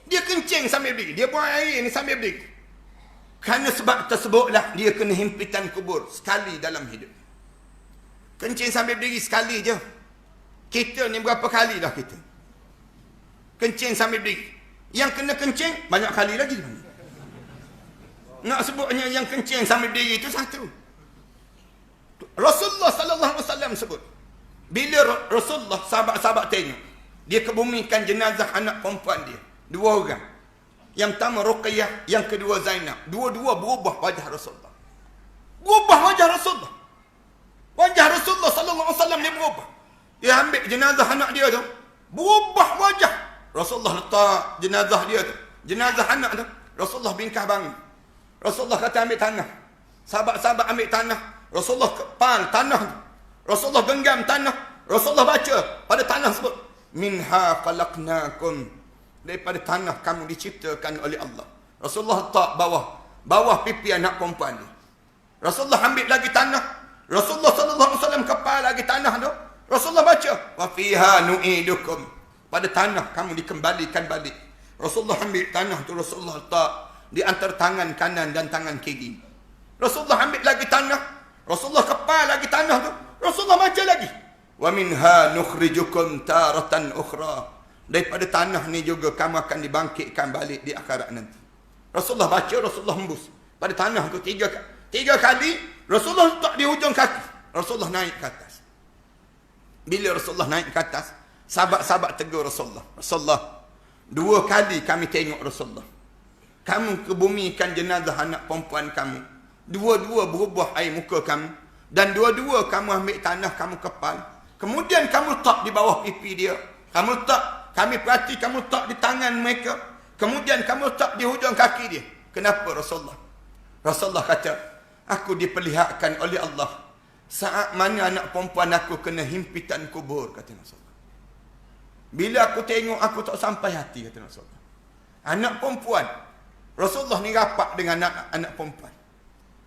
Dia kencing sambil berdiri. Dia buang air ni sambil berdiri. Kerana sebab tersebutlah dia kena himpitan kubur sekali dalam hidup. Kencing sambil berdiri sekali je. Kita ni berapa kali dah kita kencing sambil berdiri? Yang kena kencing banyak kali lagi. Nak sebutnya yang kencing sambil berdiri itu satu. Rasulullah sallallahu alaihi wasallam sebut, bila Rasulullah sahabat-sahabat tengok, dia kebumikan jenazah anak perempuan dia, 2 orang. Yang pertama Ruqayyah, yang kedua Zainab. Dua-dua berubah wajah Rasulullah. Berubah wajah Rasulullah. Wajah Rasulullah sallallahu alaihi wasallam dia berubah. Dia ambil jenazah anak dia tu, berubah wajah. Rasulullah letak jenazah dia tu, jenazah anak tu. Rasulullah bingkah bangun. Rasulullah kata ambil tanah. Sahabat-sahabat ambil tanah. Rasulullah kepal tanah tu. Rasulullah genggam tanah. Rasulullah baca pada tanah sebut, minha khalaqnakum. Daripada tanah kamu diciptakan oleh Allah. Rasulullah letak bawah pipi anak perempuan ni. Rasulullah ambil lagi tanah. Rasulullah sallallahu alaihi wasallam kepal lagi tanah tu. Rasulullah baca, wa fiha nu'idukum. Pada tanah kamu dikembalikan balik. Rasulullah ambil tanah tu, Rasulullah letak di antara tangan kanan dan tangan kiri. Rasulullah ambil lagi tanah. Rasulullah kepal lagi tanah tu. Rasulullah baca lagi, wa minha nukhrijukum taratan ukhra. Daripada tanah ni juga kamu akan dibangkitkan balik di akhirat nanti. Rasulullah baca, Rasulullah hembus pada tanah tu tiga kali. Rasulullah letak di hujung kaki. Rasulullah naik ke atas. Bila Rasulullah naik ke atas, sahabat-sahabat tegur Rasulullah. Rasulullah, 2 kali kami tengok Rasulullah. Kamu kebumikan jenazah anak perempuan kamu. Dua-dua berubah air muka kamu. Dan dua-dua kamu ambil tanah, kamu kepal. Kemudian kamu letak di bawah pipi dia. Kamu letak, kami perhati kamu letak di tangan mereka. Kemudian kamu letak di hujung kaki dia. Kenapa Rasulullah? Rasulullah kata, aku diperlihatkan oleh Allah saat mana anak perempuan aku kena himpitan kubur, kata Rasulullah. Bila aku tengok, aku tak sampai hati, kata Rasulullah. Anak perempuan, Rasulullah ni rapat dengan anak perempuan.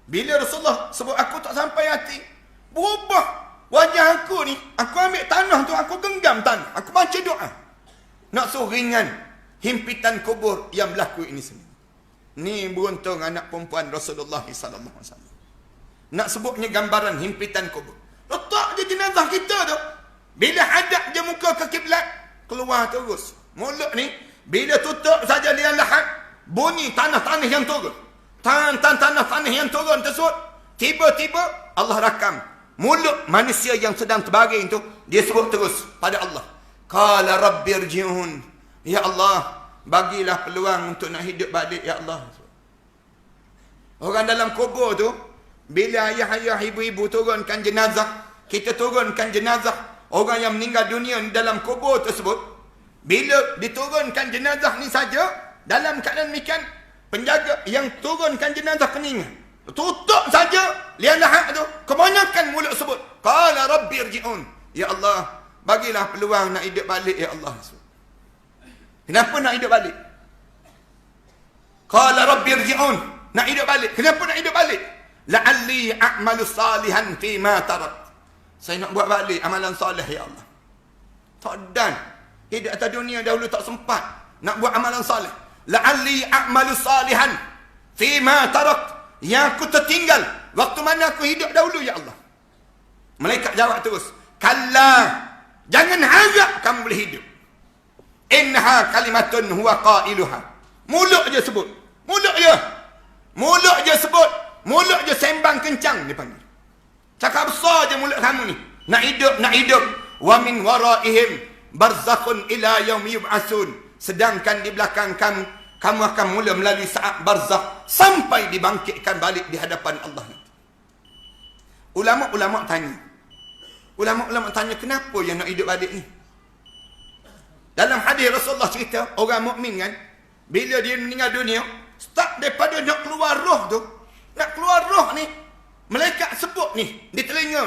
Bila Rasulullah sebut aku tak sampai hati, berubah wajah aku ni. Aku ambil tanah tu, aku genggam tanah, aku baca doa. Nak suruh ringan himpitan kubur yang berlaku ini sendiri. Ni beruntung anak perempuan Rasulullah sallallahu alaihi wasallam. Nak sebutnya gambaran himpitan kubur. Letak je jenazah kita tu. Bila hadap je muka ke kiblat, keluar terus. Mulut ni bila tutup saja dia lahat, bunyi tanah-tanah yang turun. Tanah-tanah yang turun tersebut, tiba-tiba Allah rakam mulut manusia yang sedang terbaring tu, dia sebut terus pada Allah, qala rabbirji'un, ya Allah, bagilah peluang untuk nak hidup balik, ya Allah. Orang dalam kubur tu, bila ayah-ayah, ibu-ibu turunkan jenazah, kita turunkan jenazah orang yang meninggal dunia dalam kubur tersebut. Bila diturunkan jenazah ni saja, dalam keadaan demikian, penjaga yang turunkan jenazah keningan, tutup saja liang lahat tu, kebanyakan mulut sebut, qala rabbirji'un, ya Allah, bagilah peluang nak hidup balik, ya Allah. Kenapa nak hidup balik? Qala rabbirji'un, nak hidup balik. Kenapa nak hidup balik? La'alli a'malu salihan fi ma tarak. Saya nak buat balik amalan soleh, ya Allah. Tak dan hidup atas dunia dahulu tak sempat nak buat amalan soleh. La'alli a'malu salihan fi ma tarak. Yang aku tertinggal waktu mana aku hidup dahulu, ya Allah. Malaikat jawab terus, kalla, jangan harap kamu boleh hidup. Innaha kalimatun huwa qailuha. Mulut je sebut. Mulut je sebut. Mulut je sembang kencang dia panggil. Cakap besar je mulut kamu ni. Nak hidup. Wa min waraihim barzakhun ila yaumi yub'atsun. Sedangkan di belakang kamu akan mula melalui saat barzakh sampai dibangkitkan balik di hadapan Allah. Ulama-ulama tanya, kenapa yang nak hidup balik ni? Dalam hadis Rasulullah cerita, orang mukmin kan, bila dia meninggal dunia, start daripada nak keluar roh tu, ni, malaikat sebut ni di telinga,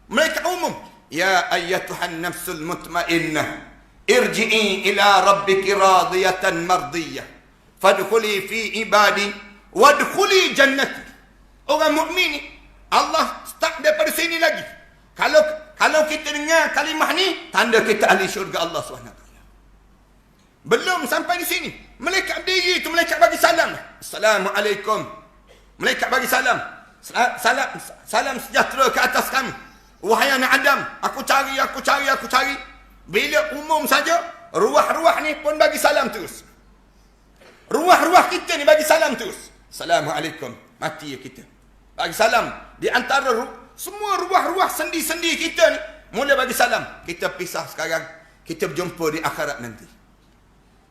malaikat umum, ya ayyatuhan nafsul mutmainnah, irji'i ila rabbiki radiyatan mardiyah, fadkhuli fi ibadi, wadkhuli jannati. Orang mukmin ni, Allah start daripada sini lagi. Kalau kita dengar kalimah ni, tanda kita ahli syurga Allah SWT. Belum sampai di sini, malaikat berdiri tu, malaikat bagi salam. Assalamualaikum. Malaikat bagi salam. Salam sejahtera ke atas kami. Wahai anak Adam, aku cari. Bila umum saja, ruah-ruah ni pun bagi salam terus. Ruah-ruah kita ni bagi salam terus. Assalamualaikum. Mati ya kita. Bagi salam. Di antara semua ruah-ruah sendi-sendi kita ni, mula bagi salam. Kita pisah sekarang. Kita berjumpa di akhirat nanti.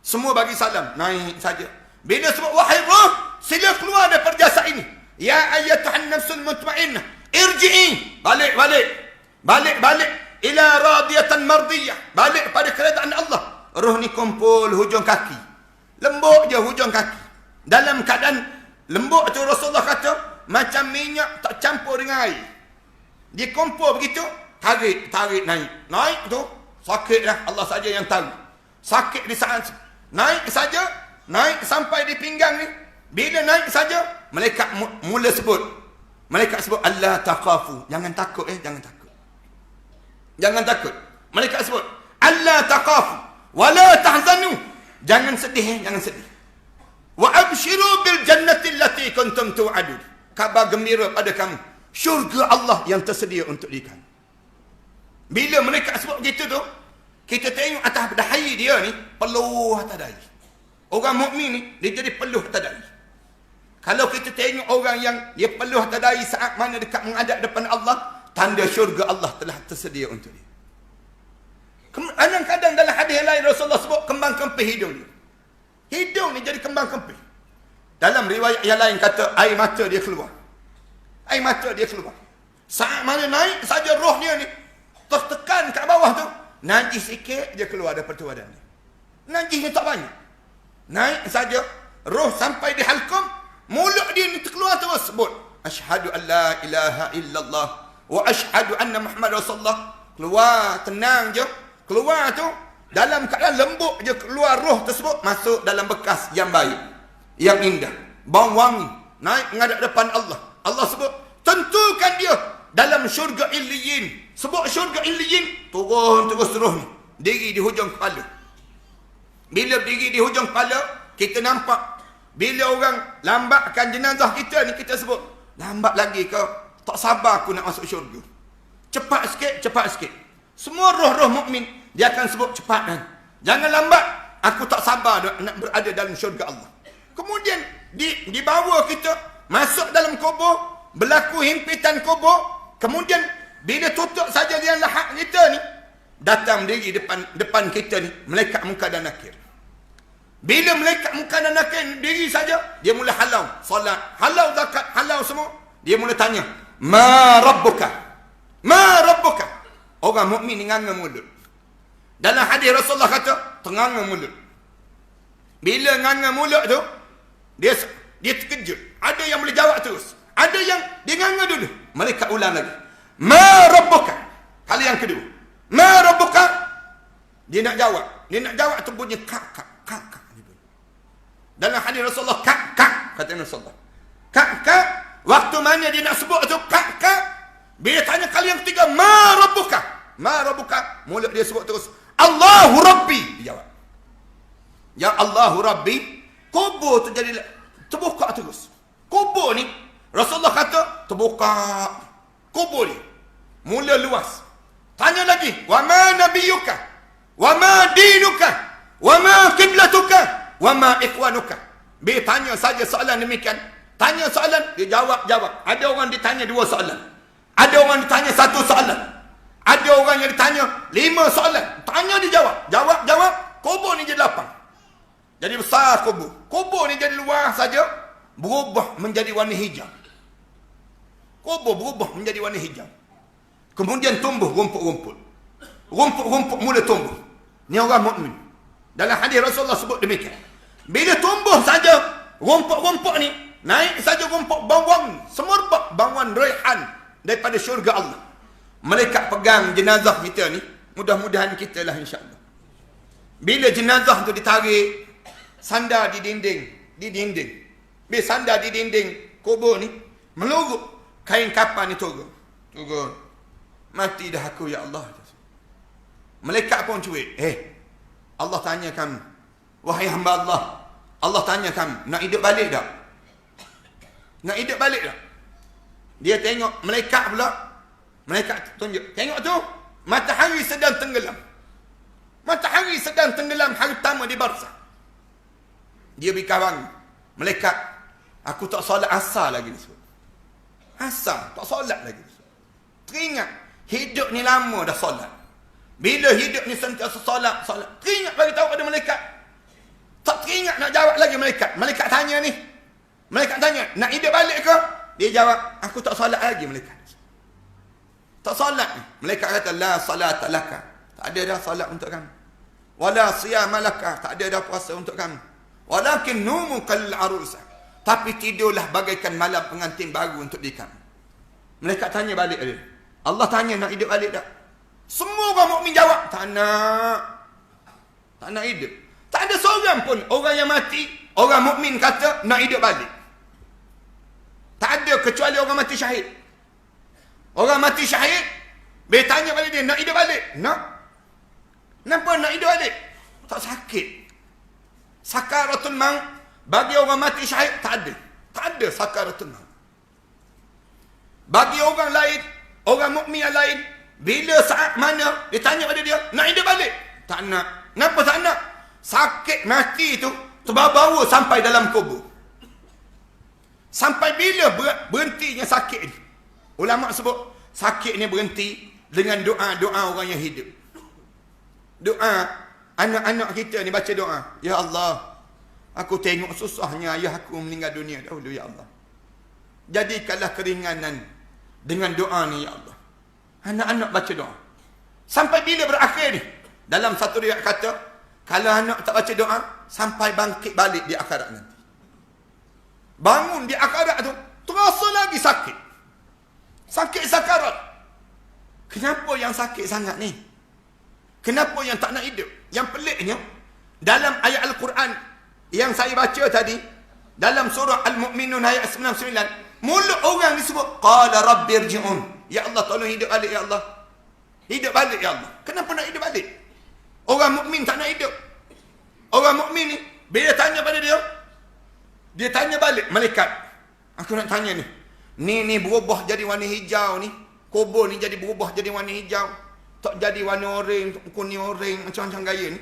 Semua bagi salam. Naik saja. Bila sebut wahai roh, sila keluar daripada jasad ini. Ya ayyatuhan nafsul mutmainnah, irji'i. Balik ila radiyatan mardiyah. Balik pada keredaan Allah. Roh ni kumpul hujung kaki. Lembut je hujung kaki. Dalam keadaan lembut tu Rasulullah kata macam minyak tak campur dengan air. Dia kumpul begitu, tarik naik. Naik tu sakit lah, Allah saja yang tahu. Sakit di saat naik saja, naik sampai di pinggang ni. Bila naik saja, malaikat mula sebut. Malaikat sebut Allah taqafu. Jangan takut jangan takut. Jangan takut. Malaikat sebut Allah taqafu wala tahzanu. Jangan sedih, jangan sedih. Wa abshiru bil jannati allati kuntum tu'adun. Kabar gembira pada kamu, syurga Allah yang tersedia untuk kamu. Bila mereka sebut begitu tu, kita tengok atas dahi dia ni peluh atas dahi. Orang mukmin ni dia jadi peluh atas dahi. Kalau kita tengok orang yang dia peluh atas dahi saat mana dekat menghadap depan Allah, tanda syurga Allah telah tersedia untuk dia. Kadang-kadang dalam hadis lain Rasulullah sebut kembang kempis hidung dia. Hidung ni jadi kembang kempis. Dalam riwayat yang lain kata air mata dia keluar. Air mata dia keluar. Saat mana naik saja roh dia ni tertekan kat bawah tu, najis sikit dia keluar daripada badan dia. Najis ni tak banyak. Naik saja roh sampai di halqum, mulut dia ni terkeluar terus sebut asyhadu an la ilaha illallah wa asyhadu anna Muhammad Rasulullah. Keluar tenang je. Keluar tu dalam keadaan lembut je keluar roh tersebut, masuk dalam bekas yang baik, yang indah, bau wangi, naik menghadap depan Allah. Allah sebut tentukan dia dalam syurga Illiyin. Sebut syurga Illiyin, turun terus roh ni diri di hujung kepala. Bila diri di hujung kepala, kita nampak bila orang lambatkan jenazah kita ni, kita sebut lambat lagi ke, tak sabar aku nak masuk syurga. Cepat sikit. Semua roh-roh mukmin dia akan sebut cepat kan. Jangan lambat. Aku tak sabar nak berada dalam syurga Allah. Kemudian dibawa kita masuk dalam kubur, berlaku himpitan kubur. Kemudian bila tutup saja liang lahat kita ni, datang diri depan kita ni malaikat munkar dan nakir. Bila malaikat munkar dan nakir diri saja, dia mula halau solat, halau zakat, halau semua. Dia mula tanya, "Ma rabbuka? Ma rabbuka?" Orang mukmin ni nganga mulut. Dalam hadis Rasulullah kata, tenganga mulut. Bila nganga mulut tu, dia terkejut. Ada yang boleh jawab terus. Ada yang dia nganga dulu. Malaikat ulang lagi. Ma rabbuka? Kali yang kedua. Ma rabbuka? Dia nak jawab. Dia nak jawab tu bunyi kak. Dalam hadis Rasulullah, kak, kata Rasulullah. Kak. Waktu mana dia nak sebut tu kak. Bila tanya kali yang ketiga, ma rabbuka? Ma rabbuka? Mulut dia sebut terus, Allahu Rabbi. Dia jawab, ya Allahu Rabbi. Kubur tu jadi terbuka terus. Kubur ni Rasulullah kata terbuka. Kubur ni mula luas. Tanya lagi, wa ma nabiyuka? Wa ma dinuka? Wa ma qiblatuka? Wa ma ikhwanuka? Bila tanya saja soalan demikian, tanya soalan, dia jawab. Ada orang ditanya 2 soalan. Ada orang ditanya 1 soalan. Ada orang yang ditanya 5 soalan. Tanya dia jawab. Kubur ni jadi lapang. Jadi besar kubur. Kubur ni jadi luar saja, berubah menjadi warna hijau. Kubur berubah menjadi warna hijau. Kemudian tumbuh rumput-rumput. Rumput-rumput mula tumbuh. Ni orang mukmin. Dalam hadis Rasulullah sebut demikian. Bila tumbuh saja rumput-rumput ni, naik saja rumput bawang, semerbak bawang raihan daripada syurga Allah. Malaikat pegang jenazah kita ni, mudah-mudahan kita lah insya-Allah. Bila jenazah tu ditarik, sandar di dinding. Bila sandar di dinding kubur ni, meluruk kain kapan ni turun. Mati dah aku ya Allah. Malaikat pun cuit. Allah tanya kamu, wahai hamba Allah. Allah tanya kamu, nak hidup balik tak? Nak hidup balik tak? Dia tengok malaikat pula. Malaikat tunjuk. Tengok tu, matahari sedang tenggelam. Matahari sedang tenggelam hari pertama di barzah. Dia berkawan. Malaikat, aku tak solat asar lagi. Asar, tak solat lagi. Teringat, hidup ni lama dah solat. Bila hidup ni sentiasa solat. Teringat bagi tahu pada malaikat. Tak teringat nak jawab lagi malaikat. Malaikat tanya ni. Malaikat tanya, nak hidup balik ke? Dia jawab, aku tak solat lagi malaikat. Tak solat ni. Malaikat kata, la salata laka. Tak ada dah solat untuk kamu. Wala siyama laka. Tak ada dah puasa untuk kamu. Walakin numu kal arusa. Tapi tidurlah bagaikan malam pengantin baru untuk diri kamu. Malaikat tanya balik dia. Allah tanya, nak hidup balik tak? Semua orang mukmin jawab, tak nak. Tak nak hidup. Tak ada seorang pun orang yang mati, orang mukmin kata nak hidup balik. Tak ada kecuali orang mati syahid. Orang mati syahid, dia tanya balik dia, nak hidup balik? Nak. Kenapa nak hidup balik? Tak sakit. Sakaratul maut bagi orang mati syahid tak ada. Tak ada sakaratul maut. Bagi orang lain, orang mukmin yang lain, bila saat mana dia tanya pada dia, nak hidup balik? Tak nak. Kenapa tak nak? Sakit mati tu terbawa sampai dalam kubur. Sampai bila berhentinya sakit ni? Ulama sebut sakit ni berhenti dengan doa-doa orang yang hidup. Doa anak-anak kita ni baca doa, ya Allah, aku tengok susahnya ayah aku meninggal dunia dahulu, ya Allah. Jadikanlah keringanan dengan doa ni, ya Allah. Anak-anak baca doa. Sampai bila berakhir ni? Dalam satu riwayat kata, kalau anak tak baca doa, sampai bangkit balik di akhirat nanti. Bangun di akhirat tu, terasa lagi sakit. Sakit sakarat. Kenapa yang sakit sangat ni? Kenapa yang tak nak hidup? Yang peliknya, dalam ayat Al-Quran yang saya baca tadi, dalam surah Al-Mu'minun ayat 99, mulut orang disebut, qala rabbirji'un. Ya Allah, tolong hidup balik, ya Allah. Hidup balik, ya Allah. Kenapa nak hidup balik? Orang mukmin tak nak hidup. Orang mukmin ni, bila tanya pada dia, dia tanya balik malaikat. Aku nak tanya ni. Ni berubah jadi warna hijau ni. Kubur ni jadi berubah jadi warna hijau. Tak jadi warna oranye, kuning oranye, macam-macam gaya ni.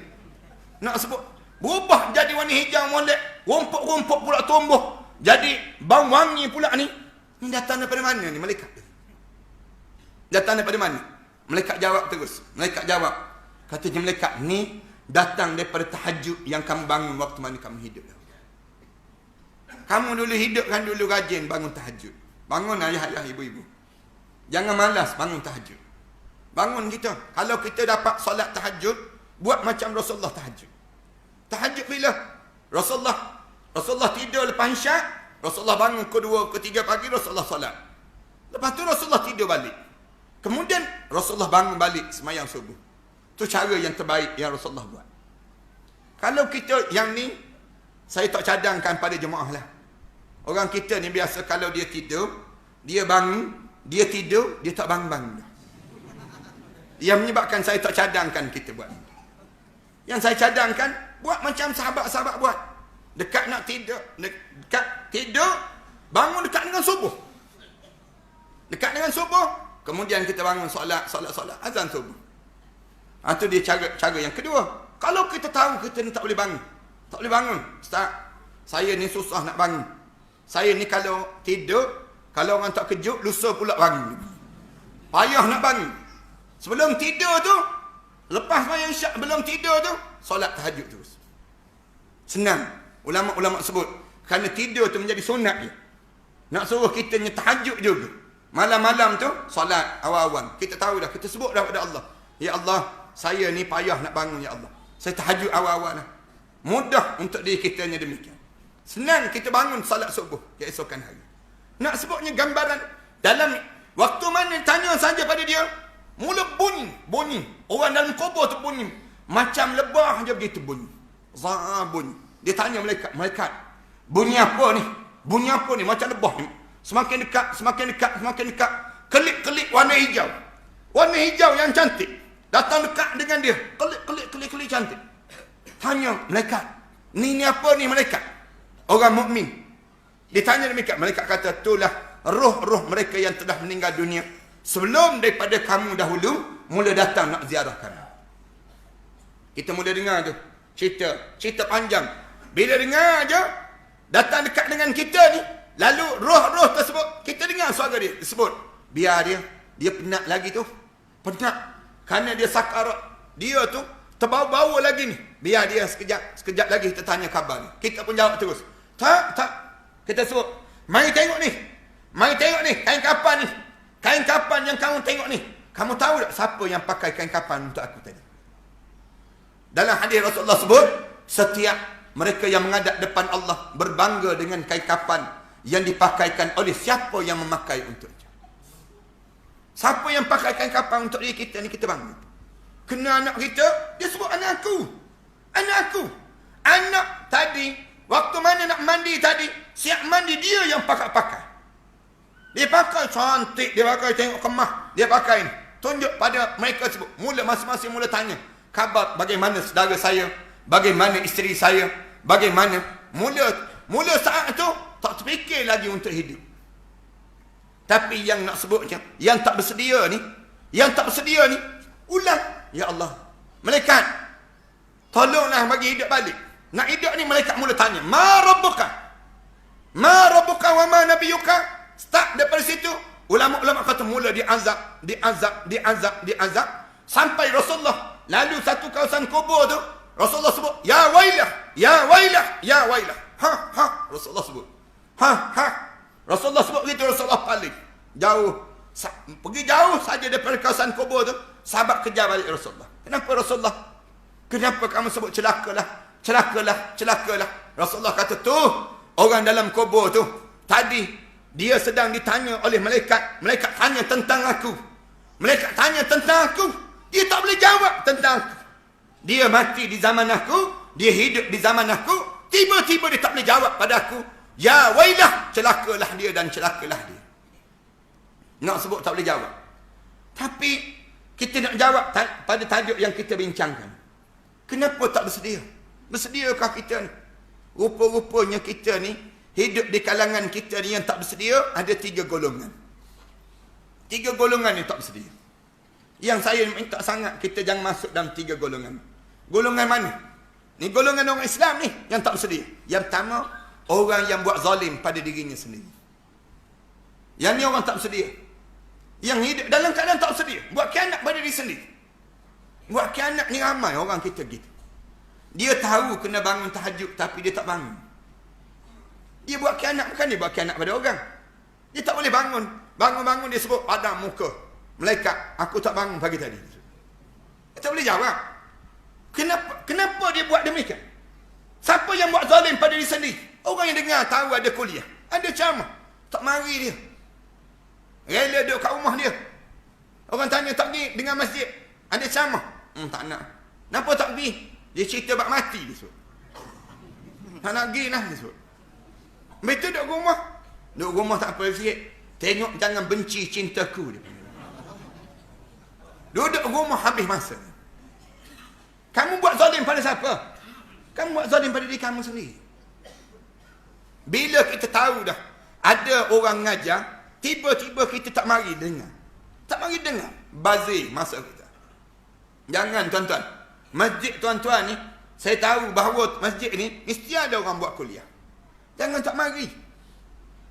Nak sebut, berubah jadi warna hijau molek. Rumput-rumput pula tumbuh. Jadi bau wangi pula ni. Ni datang daripada mana ni malaikat? Datang daripada mana? Malaikat jawab terus. Malaikat jawab. Katanya malaikat, ni datang daripada tahajud yang kamu bangun waktu mana kamu hidup. Kamu dulu hidup kan dulu rajin bangun tahajud. Bangun ayah-ayah, ibu-ibu. Jangan malas bangun tahajud. Bangun kita. Kalau kita dapat solat tahajud, buat macam Rasulullah tahajud. Tahajud bila? Rasulullah tidur lepas isyak, Rasulullah bangun kedua, ketiga pagi, Rasulullah solat. Lepas tu Rasulullah tidur balik. Kemudian Rasulullah bangun balik semayang subuh. Itu cara yang terbaik yang Rasulullah buat. Kalau kita yang ni, saya tak cadangkan pada jemaah lah. Orang kita ni biasa kalau dia tidur, dia bangun, dia tidur, dia tak bangun-bangun. Yang menyebabkan saya tak cadangkan kita buat. Yang saya cadangkan, buat macam sahabat-sahabat buat. Dekat nak tidur, dekat tidur, bangun dekat dengan subuh. Dekat dengan subuh, kemudian kita bangun solat, azan subuh. Itu dia cara yang kedua. Kalau kita tahu kita ni tak boleh bangun. Tak boleh bangun. Ustaz, saya ni susah nak bangun. Saya ni kalau tidur, kalau orang tak kejut, lusa pula bangun. Payah nak bangun. Sebelum tidur tu, lepas sembahyang isyak, belum tidur tu, solat tahajud terus. Senang. Ulama-ulama sebut, kerana tidur tu menjadi sunat dia. Nak suruh kita tahajud juga. Malam-malam tu, solat awal-awal. Kita tahu dah, kita sebut dah pada Allah. Ya Allah, saya ni payah nak bangun, ya Allah. Saya tahajud awal-awal lah. Mudah untuk diri kita yang demikian. Senang kita bangun salat subuh keesokan hari. Nak sebutnya gambaran dalam waktu mana tanya saja pada dia, mula bunyi. Orang dalam kubur tu bunyi. Macam lebah je begitu bunyi. Bunyi. Dia tanya malaikat, bunyi apa ni? Bunyi apa ni? Macam lebah ni. Semakin dekat. Kelip-kelip warna hijau. Warna hijau yang cantik. Datang dekat dengan dia. Kelip cantik. Tanya malaikat, ni apa ni malaikat? Orang mukmin. Ditanya demikian, malaikat kata, itulah roh-roh mereka yang telah meninggal dunia sebelum daripada kamu dahulu mula datang nak ziarah kami. Kita mula dengar tu cerita panjang. Bila dengar aja datang dekat dengan kita ni, lalu roh-roh tersebut, kita dengar suara dia disebut, biar dia penat lagi tu. Penat kerana dia sakarat. Dia tu Terbau-bau lagi ni. Biar dia sekejap lagi kita tanya khabar ni. Kita pun jawab terus. Tak. Kita sebut, mari tengok ni. Mari tengok ni, kain kapan ni. Kain kapan yang kamu tengok ni. Kamu tahu tak siapa yang pakai kain kapan untuk aku tadi? Dalam hadis Rasulullah sebut, setiap mereka yang menghadap depan Allah berbangga dengan kain kapan yang dipakaikan oleh siapa yang memakai untuknya. Siapa yang pakai kain kapan untuk diri kita ni, kita bangga. Kena anak kita, dia sebut anak aku. Anak aku. Anak tadi, waktu mana nak mandi tadi, siap mandi dia yang pakai. Dia pakai cantik, dia pakai tengok kemah, dia pakai ni. Tunjuk pada mereka sebut. Mula masing-masing mula tanya. Khabar bagaimana saudara saya, bagaimana isteri saya, bagaimana. Mula saat tu, tak terfikir lagi untuk hidup. Tapi yang nak sebutnya, yang tak bersedia ni, ulang. Ya Allah, malaikat, tolonglah bagi hidup balik. Nak hidup ni malaikat mula tanya, Ma rabbuka? Ma rabbuka wa ma nabiyuka? Start daripada situ, ulama-ulama kata mula diazab. Sampai Rasulullah lalu satu kawasan kubur tu, Rasulullah sebut, Ya wailah, Ya wailah, Ya wailah. Rasulullah sebut. Rasulullah sebut begitu, Rasulullah paling jauh. Pergi jauh saja daripada kawasan kubur tu. Sahabat kejar balik Rasulullah. Kenapa Rasulullah? Kenapa kamu sebut celakalah? Rasulullah kata, tu orang dalam kubur tu, tadi dia sedang ditanya oleh malaikat. Malaikat tanya tentang aku. Dia tak boleh jawab tentang aku. Dia mati di zaman aku, dia hidup di zaman aku, tiba-tiba dia tak boleh jawab pada aku. Ya wailah, celakalah dia dan celakalah dia. Nak sebut tak boleh jawab. Tapi kita nak jawab pada tajuk yang kita bincangkan. Kenapa tak bersedia? Bersediakah kita ni? Rupa-rupanya kita ni, hidup di kalangan kita ni yang tak bersedia, ada 3 golongan. 3 golongan yang tak bersedia. Yang saya minta sangat, kita jangan masuk dalam 3 golongan. Golongan mana? Ni golongan orang Islam ni, yang tak bersedia. Yang pertama, orang yang buat zalim pada dirinya sendiri. Yang ni orang tak bersedia. Yang hidup dalam keadaan tak bersedia. Buat khianat pada diri sendiri. Buat khianat ni ramai orang kita gitu. Dia tahu kena bangun tahajud, tapi dia tak bangun. Dia buat khianat, bukan dia buat khianat pada orang. Dia tak boleh bangun. Bangun-bangun dia sebut, padam muka. Malaikat, aku tak bangun pagi tadi. Dia tak boleh jawab. Kenapa dia buat demikian? Siapa yang buat zalim pada diri sendiri? Orang yang dengar tahu ada kuliah, ada ceramah, tak mari dia. Rela duduk kat rumah dia. Orang tanya tak pergi dengan masjid, ada ceramah. Tak nak. Kenapa tak pergi? Dia cerita bak mati dia sebut. Tak nak pergi lah dia sebut. Betul duduk rumah. Duduk rumah tak apa sikit. Tengok jangan benci cintaku dia. Duduk rumah habis masa. Kamu buat zalim pada siapa? Kamu buat zalim pada diri kamu sendiri. Bila kita tahu dah ada orang ngajar, tiba-tiba kita tak mari dengar. Tak mari dengar. Bazir masa kita. Jangan tuan-tuan. Masjid tuan-tuan ni, saya tahu bahawa masjid ni, mesti ada orang buat kuliah. Jangan tak mari.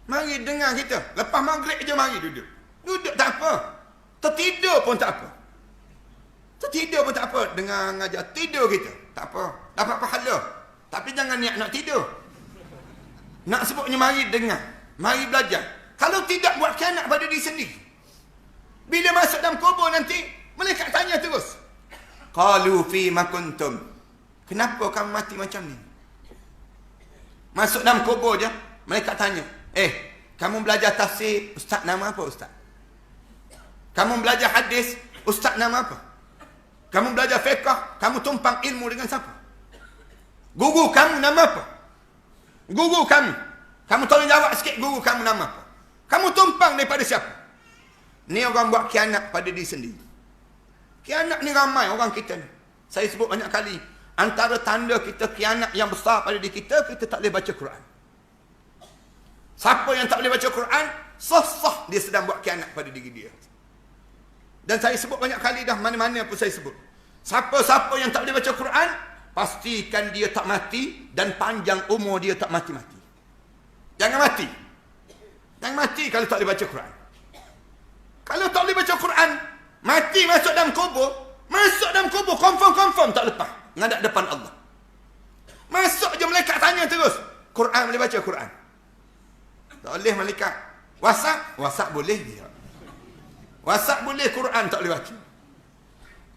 Mari dengar kita. Lepas maghrib je mari duduk. Duduk tak apa. Tertidur pun tak apa. Tertidur pun tak apa. Dengar ngajar. Tidur kita. Tak apa. Dapat pahala. Tapi jangan niat nak tidur. Nak sebutnya mari dengar. Mari belajar. Kalau tidak buat khianat pada diri sendiri. Bila masuk dalam kubur nanti, malaikat tanya terus. Qalu fima kuntum. Kenapa kamu mati macam ni? Masuk dalam kubur je, malaikat tanya. Kamu belajar tafsir, ustaz nama apa ustaz? Kamu belajar hadis, ustaz nama apa? Kamu belajar fiqh, kamu tumpang ilmu dengan siapa? Guru kamu nama apa? Guru kamu. Kamu tolong jawab sikit, guru kamu nama apa? Kamu tumpang daripada siapa? Ni orang buat khianat pada diri sendiri. Khianat ni ramai orang kita ni. Saya sebut banyak kali. Antara tanda kita khianat yang besar pada diri kita, kita tak boleh baca Quran. Siapa yang tak boleh baca Quran, sah dia sedang buat khianat pada diri dia. Dan saya sebut banyak kali dah, mana-mana pun saya sebut. Siapa-siapa yang tak boleh baca Quran, pastikan dia tak mati dan panjang umur dia tak mati-mati. Jangan mati. Jangan mati kalau tak boleh baca Quran. Kalau tak boleh baca Quran, mati masuk dalam kubur, Masuk dalam kubur, confirm tak lepas. Ngadap depan Allah. Masuk je malaikat tanya terus. Quran boleh baca Quran? Tak boleh malaikat. WhatsApp boleh dia. WhatsApp boleh, Quran tak boleh baca.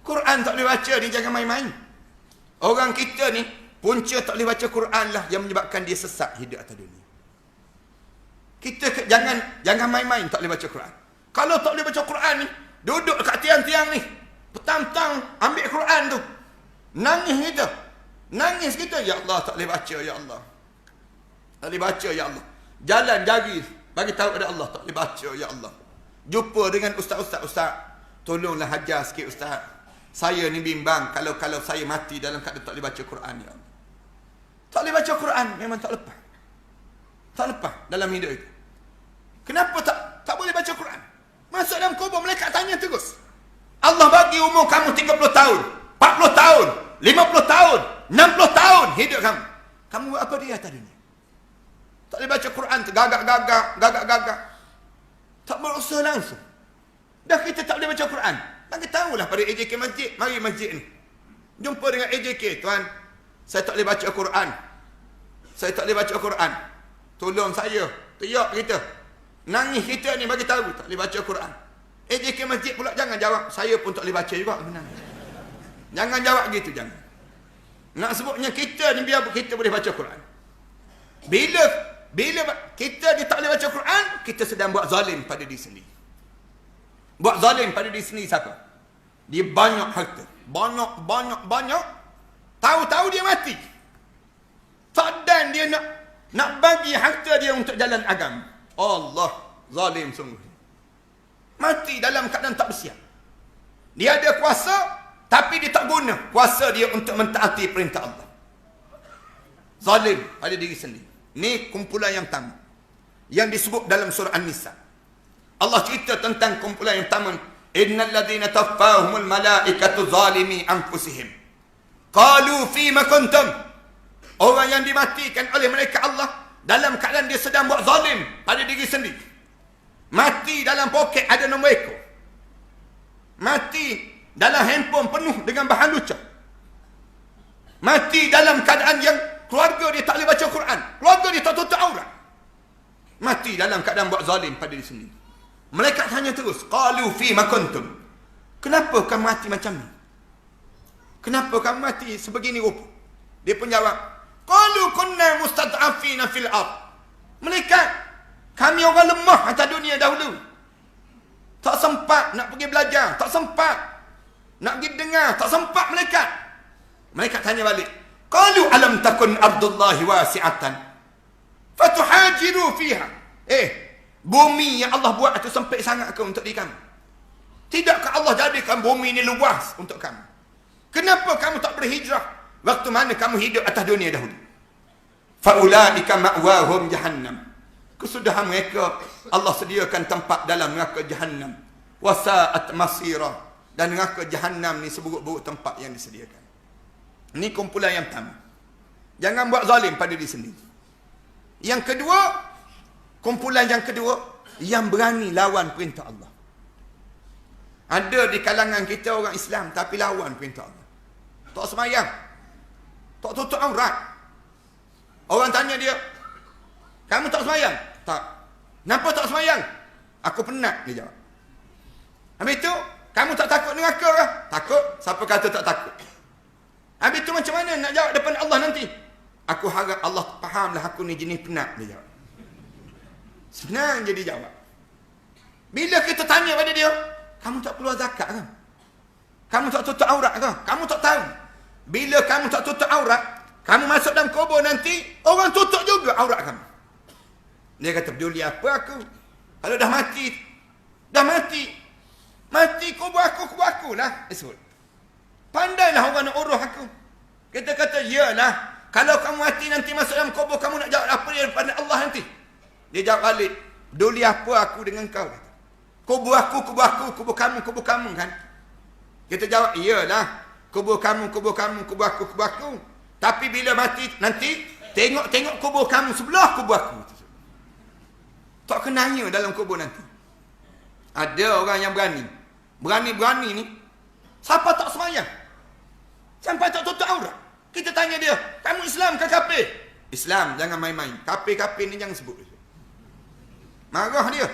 Quran tak boleh baca, dia jangan main-main. Orang kita ni, punca tak boleh baca Quran lah yang menyebabkan dia sesat hidup atas dunia. Kita jangan main-main tak boleh baca Quran. Kalau tak boleh baca Quran ni, duduk kat tiang-tiang ni, petang-petang ambil Quran tu. Nangis kita. Ya Allah, tak boleh baca, ya Allah. Tak boleh baca, ya Allah. Jalan jari, bagi tahu kepada Allah, tak boleh baca, ya Allah. Jumpa dengan ustaz, tolonglah hajar sikit ustaz. Saya ni bimbang kalau saya mati dalam keadaan tak boleh baca Quran, ya Allah. Tak boleh baca Quran, memang tak lepas. Tak lepas dalam hidup itu. Kenapa tak boleh baca Quran? Masuk dalam kubur, malaikat tanya terus. Allah bagi umur kamu 30 tahun, 40 tahun, 50 tahun, 60 tahun hidup kamu. Kamu buat apa dia atas dunia? Tak boleh baca Quran, gagak. Tak berusaha langsung. Dah kita tak boleh baca Quran. Bagi tahulah pada AJK masjid. Mari masjid ni. Jumpa dengan AJK. Tuan, saya tak boleh baca Quran. Saya tak boleh baca Quran. Tolong saya. Teriak kita. Nangis kita ni bagi tahu. Tak boleh baca Quran. AJK masjid pula jangan jawab. Saya pun tak boleh baca juga. Benar. Jangan jawab gitu, jangan. Nak sebutnya kita ni biar kita boleh baca Quran. Bila kita tak boleh baca Quran, kita sedang buat zalim pada diri sendiri. Buat zalim pada diri sendiri siapa? Dia banyak harta. Banyak. Tahu-tahu dia mati. Tak dan dia nak bagi harta dia untuk jalan agama. Allah, zalim sungguh. Mati dalam keadaan tak bersiap. Dia ada kuasa, tapi dia tak guna kuasa dia untuk mentaati perintah Allah. Zalim pada diri sendiri. Ni kumpulan yang pertama yang disebut dalam surah An-Nisa. Allah cerita tentang kumpulan yang pertama. Innal ladzina tawaffahumul malaikatu zalimi anfusihim qalu fima kuntum. Orang yang dimatikan oleh malaikat Allah dalam keadaan dia sedang buat zalim pada diri sendiri. Mati dalam poket ada nombor ekor. Mati dalam handphone penuh dengan bahan lucah. Mati dalam keadaan yang keluarga dia tak boleh baca Quran. Keluarga dia tak tutup aurat. Mati dalam keadaan buat zalim pada diri sendiri. Malaikat tanya terus. Qalu fima kuntum. Kenapa kamu mati macam ni? Kenapa kamu mati sebegini rupa? Dia pun jawab. Qalu kunna mustad'afina fil ard. Malaikat, kami orang lemah atas dunia dahulu. Tak sempat nak pergi belajar. Tak sempat nak pergi dengar. Tak sempat malaikat. Malaikat tanya balik. Qalu alam takun ardullahi wasi'atan fatuhajiru fiha. Bumi yang Allah buat itu sempit sangat ke untuk diri kamu? Tidakkah Allah jadikan bumi ini luas untuk kamu? Kenapa kamu tak berhijrah waktu mana kamu hidup atas dunia dahulu? Faulaika ma'wahum jahannam. Kesudahan mereka Allah sediakan tempat dalam neraka jahannam. Wasa'at masira. Dan neraka jahannam ni seburuk-buruk tempat yang disediakan. Ini kumpulan yang pertama. Jangan buat zalim pada diri sendiri. Yang kedua, kumpulan yang kedua, yang berani lawan perintah Allah. Ada di kalangan kita orang Islam tapi lawan perintah Allah. Tak semayang. Tak tutup aurat. Orang tanya dia, kamu tak semayang? Tak. Kenapa tak semayang? Aku penat, dia jawab. Habis itu, kamu tak takut neraka ke? Takut. Siapa kata tak takut? Habis itu macam mana nak jawab depan Allah nanti? Aku harap Allah fahamlah aku ni jenis penat, dia jawab. Senang je dia jawab. Bila kita tanya pada dia, kamu tak keluar zakat ke? Kamu tak tutup aurat ke? Kamu tak tahu. Bila kamu tak tutup aurat, kamu masuk dalam kubur nanti, orang tutup juga aurat kamu. Dia kata, peduli apa aku? Kalau dah mati, mati kubur aku lah. Pandailah orang nak urus aku. Kita kata, yalah, kalau kamu mati nanti masuk dalam kubur, kamu nak jawab apa dia daripada Allah nanti? Dia jawab balik, peduli apa aku dengan kau? Kubur aku, kubur kamu kan? Kita jawab, iyalah, kubur kamu, kubur aku. Tapi bila mati nanti, tengok kubur kamu sebelah kubur aku. Tak kenanya dalam kubur nanti. Ada orang yang berani ni, Siapa tak semayang? Sampai tak tutup aurat. Kita tanya dia, kamu Islam ke kafir? Islam, jangan main-main. Kafir-kafir ni jangan sebut. Marah dia.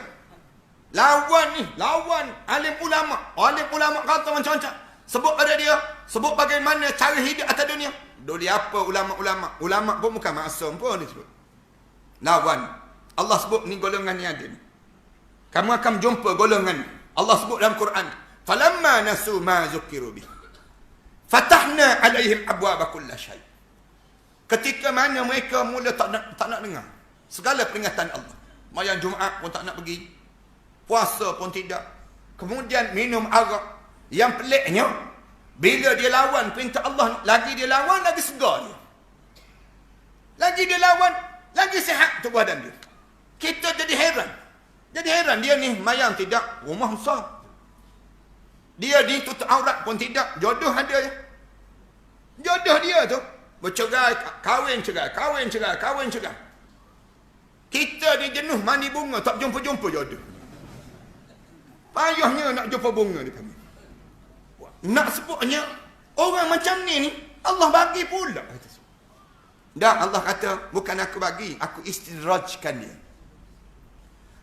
Lawan ni, lawan alim ulama. Alim ulama kata macam-macam. Sebut pada dia, sebut bagaimana cara hidup atas dunia. Doli apa ulama-ulama? Ulama pun bukan maksum pun dia sebut. Lawan. Allah sebut ni golongan ni ada ni. Kamu akan jumpa golongan ni. Allah sebut dalam Quran, falamma nasu ma zukiru bih fatahna alaihim abwaaba kulli syai. Ketika mana mereka mula tak nak dengar segala peringatan Allah. Sembahyang Jumaat pun tak nak pergi. Puasa pun tidak. Kemudian minum arak. Yang peliknya, bila dia lawan perintah Allah, lagi dia lawan, lagi segar dia. Lagi dia lawan, lagi sihat tubuh badan dia. Kita jadi heran. Jadi heran, dia ni mayang tidak, rumah besar. Dia ni tutup aurat pun tidak, jodoh ada je. Jodoh dia tu, bercerai, kahwin cerai, kahwin cerai, kahwin cerai. Kita ni jenuh mandi bunga, tak jumpa-jumpa jodoh. Payahnya nak jumpa bunga ni kami. Nak sebutnya, orang macam ni Allah bagi pula. Dan Allah kata, bukan aku bagi, aku istidrajkan dia.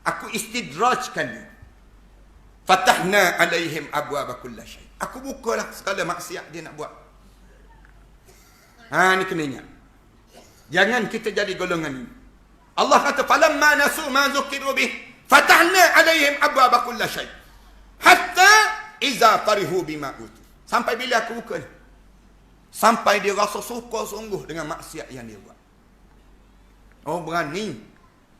Aku istidrajkan dia. Fatahna alaihim abwaaba kulli syai. Aku bukalah segala maksiat dia nak buat. Ni kena ingat. Jangan kita jadi golongan ni. Allah kata, falamma nasu ma zukiru bih fatahna alaihim abwaaba kulli syai. Hatta iza farihu bima utu. Sampai bila aku buka ni? Sampai dia rasa suka sungguh dengan maksiat yang dia buat. Oh, berani.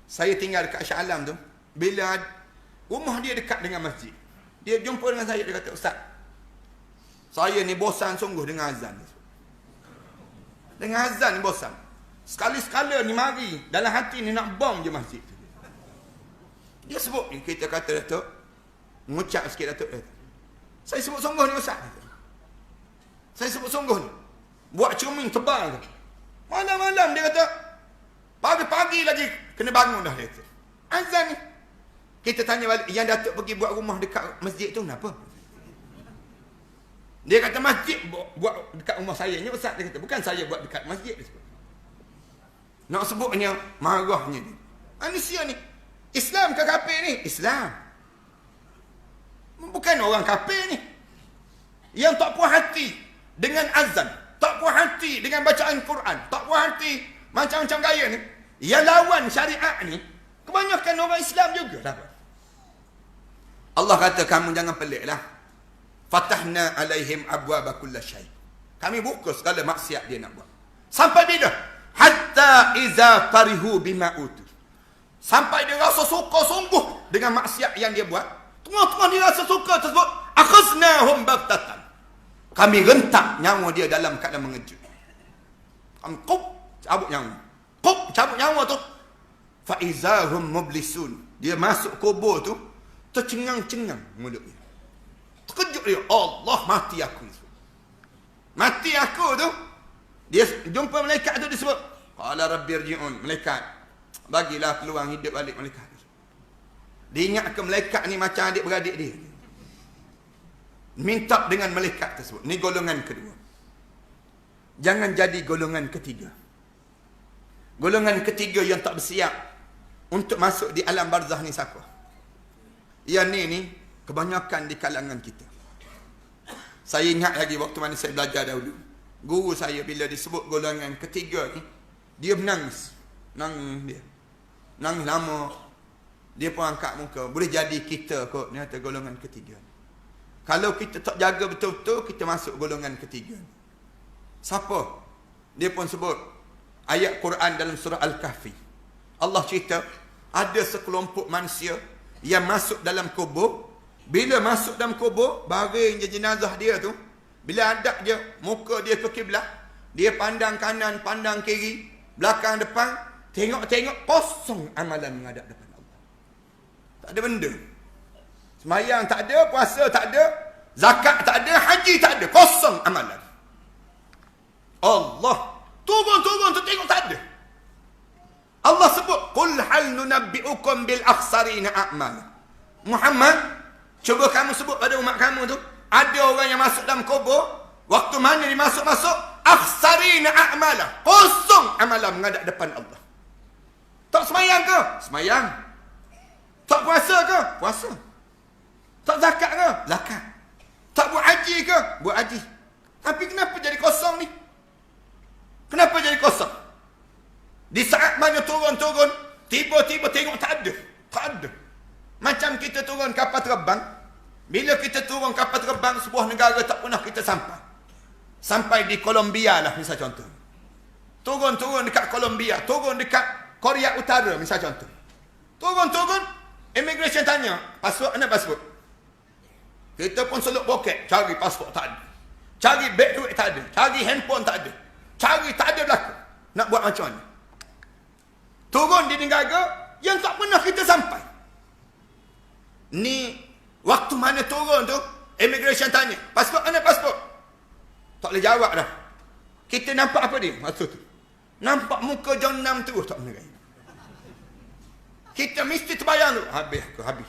Saya tinggal dekat Shah Alam tu. Bila rumah dia dekat dengan masjid, dia jumpa dengan saya, dia kata, Ustaz, saya ni bosan sungguh dengan azan. Dengan azan ni bosan. Sekali-sekala ni mari, dalam hati ni nak bom je masjid. Dia sebut, kita kata Datuk, mengucap sikit Datuk. Saya sebut sungguh ni Ustaz. Saya sebut sungguh ni. Buat cermin tebal. Malam-malam dia kata, pagi-pagi lagi kena bangun dah dia kata. Azan ni. Kita tanya balik, yang Datuk pergi buat rumah dekat masjid tu kenapa? Dia kata masjid buat dekat rumah saya ni Ustaz. Dia kata, bukan saya buat dekat masjid. Nak sebutnya, marahnya ni. Manusia ni. Islam ke kafir ni? Islam. Bukan orang kafir ni. Yang tak puas hati dengan azan. Tak puas hati dengan bacaan Quran. Tak puas hati macam-macam gaya ni. Yang lawan syariat ni, kebanyakan orang Islam juga lah. Allah kata, kamu jangan peliklah. Fatahna alaihim abwaaba kulli syai. Kami buka segala maksiat dia nak buat. Sampai bila? Hatta iza farihu bima utu. Sampai dia rasa suka sungguh dengan maksiat yang dia buat. Tengah-tengah dia rasa suka tersebut, akhaznahum baghtatan. Kami rentak nyawa dia dalam keadaan mengejut. Kami cabut nyawa. Cabut nyawa tu. Fa izahum mublisun. Dia masuk kubur tu, tercengang-cengang mulut dia. Terkejut dia, Allah, mati aku. Mati aku tu, dia jumpa malaikat tu, dia sebut, qala rabbi irji'un. Malaikat, bagilah peluang hidup balik malaikat. Dia ingat ke malaikat ni macam adik-beradik dia. Minta dengan malaikat tersebut. Ni golongan kedua. Jangan jadi golongan ketiga. Golongan ketiga yang tak bersiap untuk masuk di alam barzah ni siapa? Yang ni kebanyakan di kalangan kita. Saya ingat lagi waktu mana saya belajar dahulu. Guru saya bila disebut golongan ketiga ni, dia menangis. Nangis dia. Nangis lama. Dia pun angkat muka. Boleh jadi kita kot ni kata golongan ketiga. Kalau kita tak jaga betul-betul, kita masuk golongan ketiga. Siapa? Dia pun sebut ayat Quran dalam surah Al-Kahfi. Allah cerita, ada sekelompok manusia yang masuk dalam kubur. Bila masuk dalam kubur, baring je jenazah dia tu. Bila hadap dia, muka dia ke kiblat, dia pandang kanan, pandang kiri, belakang, depan, tengok-tengok, kosong amalan menghadap depan Allah. Tak ada benda. Semayang tak ada, puasa tak ada, zakat tak ada, haji tak ada, kosong amalan. Allah turun tu tengok tak ada. Allah sebut, qul hal nunabbi'ukum bil akhsarina a'mal. Muhammad, cuba kamu sebut pada umat kamu tu, ada orang yang masuk dalam kubur, waktu mana dia masuk, akhsarina a'malah, kosong amalan menghadap depan Allah. Tak semayang ke? Semayang. Tak puasa ke? Puasa. Tak zakat ke? Zakat. Tak buat haji ke? Buat haji. Tapi kenapa jadi kosong ni? Kenapa jadi kosong? Di saat mana turun-turun, tiba-tiba tengok tak ada. Tak ada. Macam kita turun kapal terbang. Bila kita turun kapal terbang, sebuah negara tak pernah kita sampai. Sampai di Colombia lah, misal contoh. Turun-turun dekat Colombia, turun dekat Korea Utara, misal contoh. Turun-turun, immigration tanya, pasport, mana pasport? Kita pun seluk poket, cari pasport tak ada. Cari beg duit tak ada. Cari handphone tak ada. Cari tak ada berlaku. Nak buat macam mana? Turun di negara yang tak pernah kita sampai. Ni, waktu mana turun tu, immigration tanya, pasport, mana pasport? Tak boleh jawab dah. Kita nampak apa dia masa tu? Nampak muka John Nam terus tak menerai. Kita mesti terbayang tu. Habis aku, habis.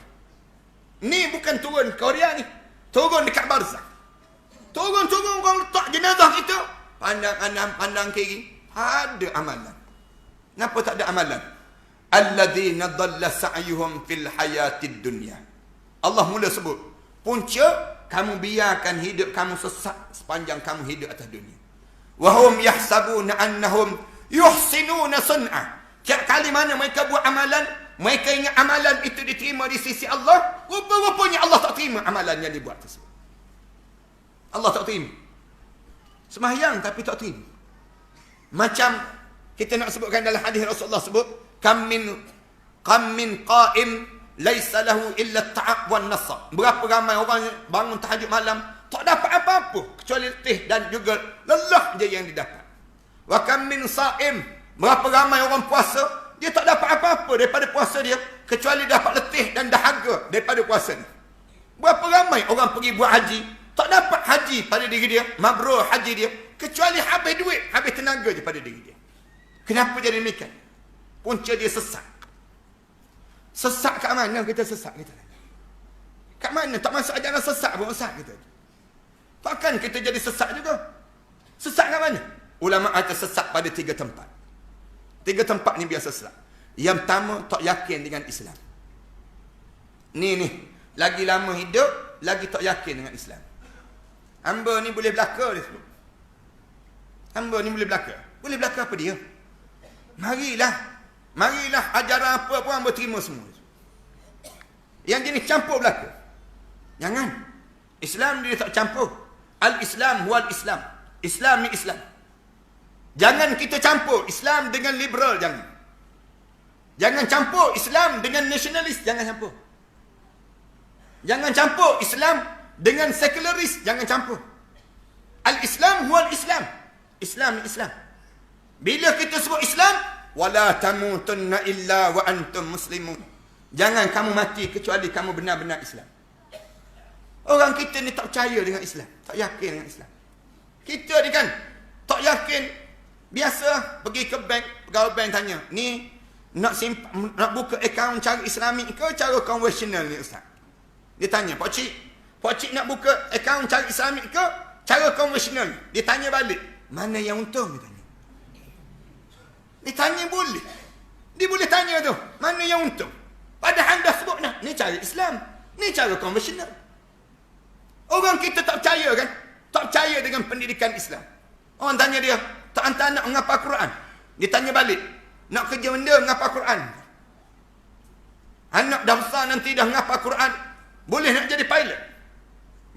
Ni bukan turun Korea ni. Turun dekat Barzakh. Turun-turun orang letak jenazah kita. Pandang kanan, pandang kiri. Ada amalan. Kenapa tak ada amalan? Alladzina dhalla sa'yuhum fil hayatid dunya. Allah mula sebut. Punca, kamu biarkan hidup kamu sesat sepanjang kamu hidup atas dunia. Wahum yahsabuna annahum yuhsinuna sun'a. Tiap kali mana mereka buat amalan, mereka ingat amalan itu diterima di sisi Allah, rupa-rupanya Allah tak terima amalan yang dibuat tersebut. Allah tak terima. Sembahyang tapi tak terima. Macam kita nak sebutkan dalam hadis Rasulullah sebut, kam min qa'im laisa lahu illa ta'ab wan nasab. Berapa ramai orang bangun tahajud malam tak dapat apa-apa kecuali letih dan juga lelah je yang didapat. Wa kam min sa'im, berapa ramai orang puasa dia tak dapat apa-apa daripada puasa dia kecuali dapat letih dan dahaga daripada puasa ni. Berapa ramai orang pergi buat haji tak dapat haji pada diri dia, mabrur haji dia, kecuali habis duit, habis tenaga je pada diri dia. Kenapa jadi demikian? Punca dia sesat. Sesat kat mana kita sesat kita? Kat mana? Tak masuk ajaran sesat pun sesat kita. Takkan kita jadi sesat juga? Sesat kat mana? Ulama kata sesat pada 3 tempat. 3 tempat ni biasa sesat. Yang pertama, tak yakin dengan Islam. Ni. Lagi lama hidup, lagi tak yakin dengan Islam. Hamba ni boleh belaka dia sebut. Hamba ni boleh belaka. Boleh belaka apa dia? Marilah ajaran apa pun hamba terima semua. Yang jenis campur belaka. Jangan. Islam dia tak campur. Al-Islam wal Islam. Islam ni Islam. Jangan kita campur Islam dengan liberal, jangan. Jangan campur Islam dengan nasionalis, jangan campur. Jangan campur Islam dengan sekularis, jangan campur. Al-Islam wal Islam. Islam ni Islam. Bila kita sebut Islam, wala tamutunna illa wa antum muslimun. Jangan kamu mati kecuali kamu benar-benar Islam. Orang kita ni tak percaya dengan Islam, tak yakin dengan Islam. Kita ni kan tak yakin. Biasa pergi ke bank, pegawai bank tanya, ni nak buka akaun cara Islamik ke cara konvensional ni ustaz? Dia tanya, Pak Cik nak buka akaun cara Islamik ke cara konvensional? Dia tanya balik, mana yang untung? Dia tanya. Dia tanya boleh. Dia boleh tanya tu, mana yang untung? Padahal dah sebut dah, ni cara Islam, ni cara konvensional. Orang kita tak percaya kan? Tak percaya dengan pendidikan Islam. Orang tanya dia, tak hantar anak menghafal Quran. Dia tanya balik, nak kerja benda menghafal Quran. Anak dah besar nanti dah menghafal Quran, boleh nak jadi pilot?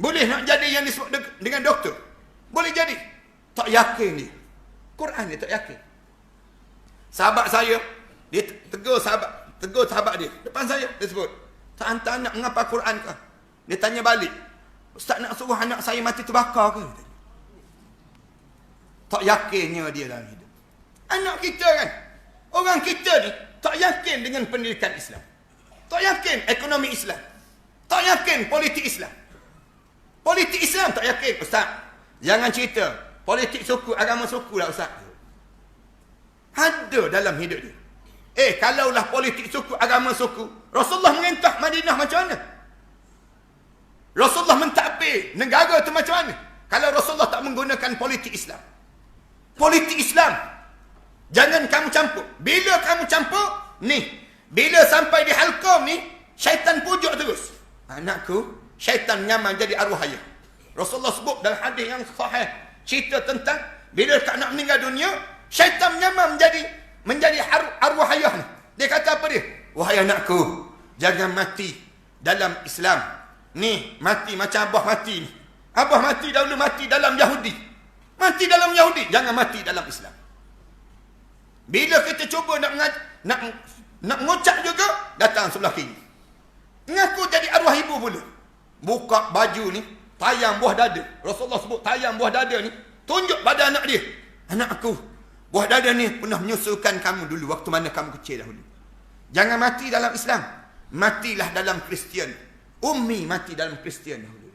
Boleh nak jadi yang disebut dengan doktor? Boleh jadi. Tak yakin dia. Quran dia tak yakin. Sahabat saya, dia tegur sahabat dia. Depan saya, dia sebut, tak hantar anak menghafal Quran ke? Dia tanya balik, ustaz nak suruh anak saya mati terbakar ke? Tak yakinnya dia dalam hidup. Anak kita kan, orang kita ni tak yakin dengan pendidikan Islam. Tak yakin ekonomi Islam. Tak yakin politik Islam. Politik Islam tak yakin. Ustaz, jangan cerita politik suku, agama suku lah ustaz. Ada dalam hidup dia. Kalaulah politik suku, agama suku, Rasulullah merintah Madinah macam mana? Rasulullah mentadbir negara tu macam mana? Kalau Rasulullah tak menggunakan politik Islam. Politik Islam. Jangan kamu campur. Bila kamu campur, ni. Bila sampai di halqam ni, syaitan pujuk terus. Anakku, syaitan nyaman jadi arwah ayah. Rasulullah sebut dalam hadis yang sahih, cerita tentang bila dekat nak meninggal dunia, syaitan nyaman menjadi arwah ayah ni. Dia kata apa dia? Wahai anakku, jangan mati dalam Islam. Ni, mati macam Abah mati ni. Abah mati dahulu mati dalam Yahudi. Mati dalam Yahudi, jangan mati dalam Islam. Bila kita cuba nak mengucap juga, datang sebelah kiri. Ngaku jadi arwah ibu pula. Buka baju ni, tayang buah dada. Rasulullah sebut tayang buah dada ni, tunjuk pada anak dia. Anakku, buah dada ni pernah menyusulkan kamu dulu waktu mana kamu kecil dahulu. Jangan mati dalam Islam. Matilah dalam Kristian. Ummi mati dalam Kristian dahulu.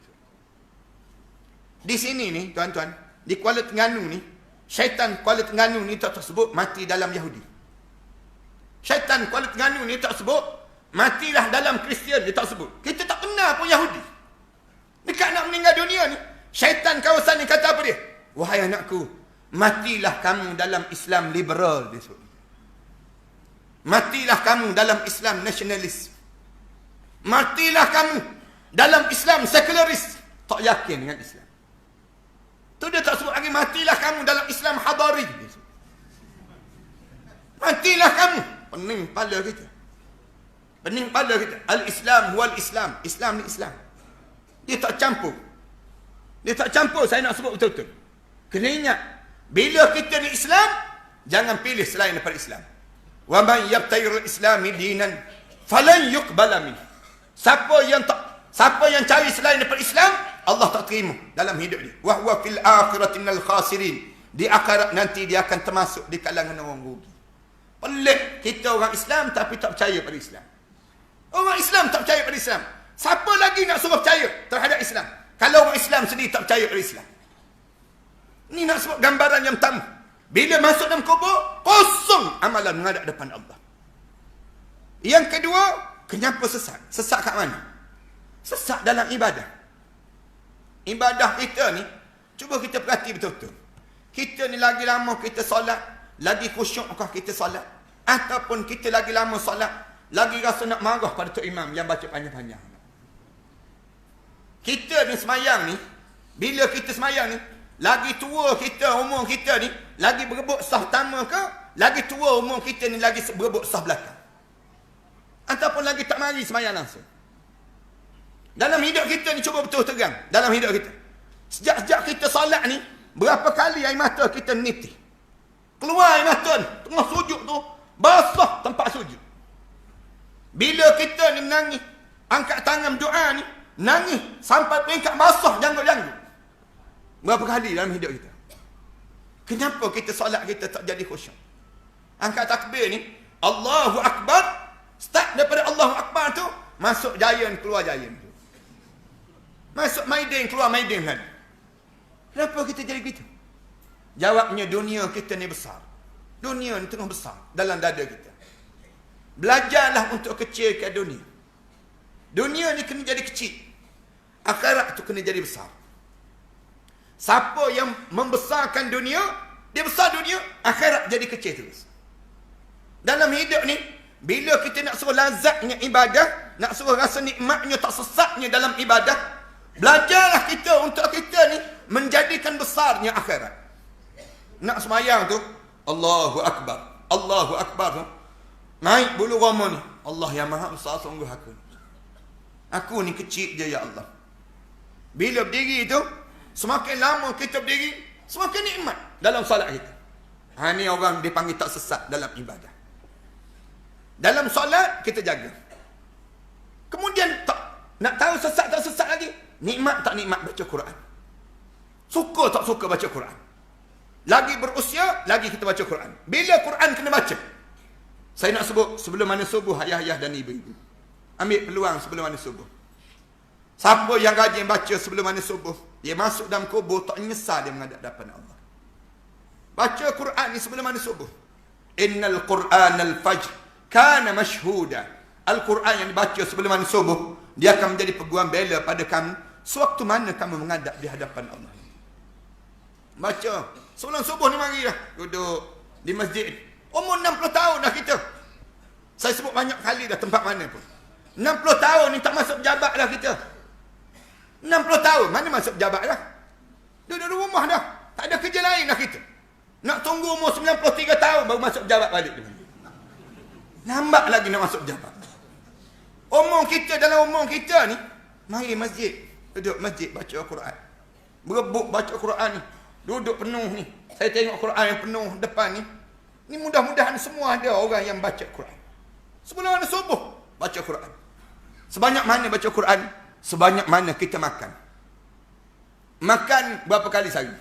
Di sini ni, tuan-tuan, di Kuala Terengganu ni, syaitan Kuala Terengganu ni tak tersebut mati dalam Yahudi. Syaitan Kuala Terengganu ni tak sebut matilah dalam Kristian, dia tak sebut. Kita tak kenal pun Yahudi. Dekat nak meninggal dunia ni, syaitan kawasan ni kata apa dia? Wahai anakku, matilah kamu dalam Islam liberal, dia sebut. Matilah kamu dalam Islam nasionalis. Matilah kamu dalam Islam sekularis. Tak yakin dengan Islam. Tu dia tak sebut lagi, matilah kamu dalam Islam hadari. Matilah kamu. Pening kepala kita. Pening kepala kita. Al-Islam wal Islam. Islam ni Islam. Dia tak campur. Dia tak campur, saya nak sebut betul-betul. Kena ingat, bila kita ni Islam, jangan pilih selain daripada Islam. Wa man yabtaghi al-islami dinan falan yuqbala min. Siapa yang cari selain daripada Islam, Allah tak terima dalam hidup dia. Wa huwa fil akhirati minal khasirin. Di akhirat nanti dia akan termasuk di kalangan orang rugi. Pelik kita orang Islam tapi tak percaya pada Islam. Orang Islam tak percaya pada Islam. Siapa lagi nak suruh percaya terhadap Islam? Kalau orang Islam sendiri tak percaya pada Islam. Ni nak sebut gambaran yang pertama. Bila masuk dalam kubur, kosong amalan menghadap depan Allah. Yang kedua, kenapa sesat? Sesat kat mana? Sesat dalam ibadah. Ibadah kita ni, cuba kita perhati betul-betul. Kita ni lagi lama kita solat, lagi khusyukkah kita solat? Ataupun kita lagi lama solat, lagi rasa nak marah pada Tok Imam yang baca panjang-panjang. Kita ni semayang ni, bila kita semayang ni, lagi tua kita, umur kita ni, lagi berebut sah pertama ke, lagi tua umur kita ni lagi berebut sah belakang. Ataupun lagi tak mari semayang langsung. Dalam hidup kita ni, cuba betul terang. Dalam hidup kita. Sejak kita solat ni, berapa kali air mata kita nitih. Keluar air mata ni, tengah sujud tu, basah tempat sujud. Bila kita ni menangis, angkat tangan doa ni, nangis sampai peringkat basah janggut-janggut. Berapa kali dalam hidup kita? Kenapa kita solat kita tak jadi khusyuk? Angkat takbir ni, Allahu Akbar, start daripada Allahu Akbar tu, masuk giant, keluar giant tu. Masuk Maidin, keluar Maidin kan. Kenapa kita jadi begitu? Jawabnya, dunia kita ni besar. Dunia ni tengah besar dalam dada kita. Belajarlah untuk kecilkan dunia. Dunia ni kena jadi kecil. Akhirat tu kena jadi besar. Siapa yang membesarkan dunia, dia besar dunia, akhirat jadi kecil terus. Dalam hidup ni, bila kita nak suruh lazatnya ibadah, nak suruh rasa nikmatnya tak sesatnya dalam ibadah, belajarlah kita untuk kita ni menjadikan besarnya akhirat. Nak semayang tu, Allahu Akbar. Allahu Akbar tu, naik bulu roma ni, Allah yang maha besar sungguh aku. Aku ni kecil je ya Allah. Bila berdiri tu, semakin lama kita berdiri, semakin nikmat dalam solat kita. Ni orang dipanggil tak sesat dalam ibadah. Dalam solat kita jaga. Kemudian tak nak tahu sesat tak sesat lagi, nikmat tak nikmat baca Quran. Suka tak suka baca Quran. Lagi berusia, lagi kita baca Quran. Bila Quran kena baca, saya nak sebut sebelum mana subuh, ayah-ayah dan ibu-ibu, ambil peluang sebelum mana subuh. Siapa yang rajin baca sebelum mana subuh, dia masuk dalam kubur tak menyesal dia menghadap depan Allah. Baca Quran ni sebelum mana subuh. Innal Quran al-fajr kana mashhuda. Al-Quran yang dibaca sebelum mana subuh, dia akan menjadi peguam bela pada kamu sewaktu mana kamu menghadap di hadapan Allah. Baca. Sebelum subuh ni mari dah. Duduk di masjid. Umur 60 tahun dah kita. Saya sebut banyak kali dah tempat mana pun. 60 tahun ni tak masuk pejabat dah kita. 60 tahun. Mana masuk pejabat dah? Duduk di rumah dah. Tak ada kerja lain dah kita. Nak tunggu umur 93 tahun baru masuk pejabat balik. Lambat lagi nak masuk pejabat. Umur kita dalam umur kita ni, mari masjid. Duduk masjid baca Al-Quran. Berebut baca Al-Quran ni. Duduk penuh ni. Saya tengok Quran yang penuh depan ni. Ni mudah-mudahan semua ada orang yang baca Quran. Sebelum ada subuh, baca Quran. Sebanyak mana baca Quran, sebanyak mana kita makan. Makan berapa kali sehari?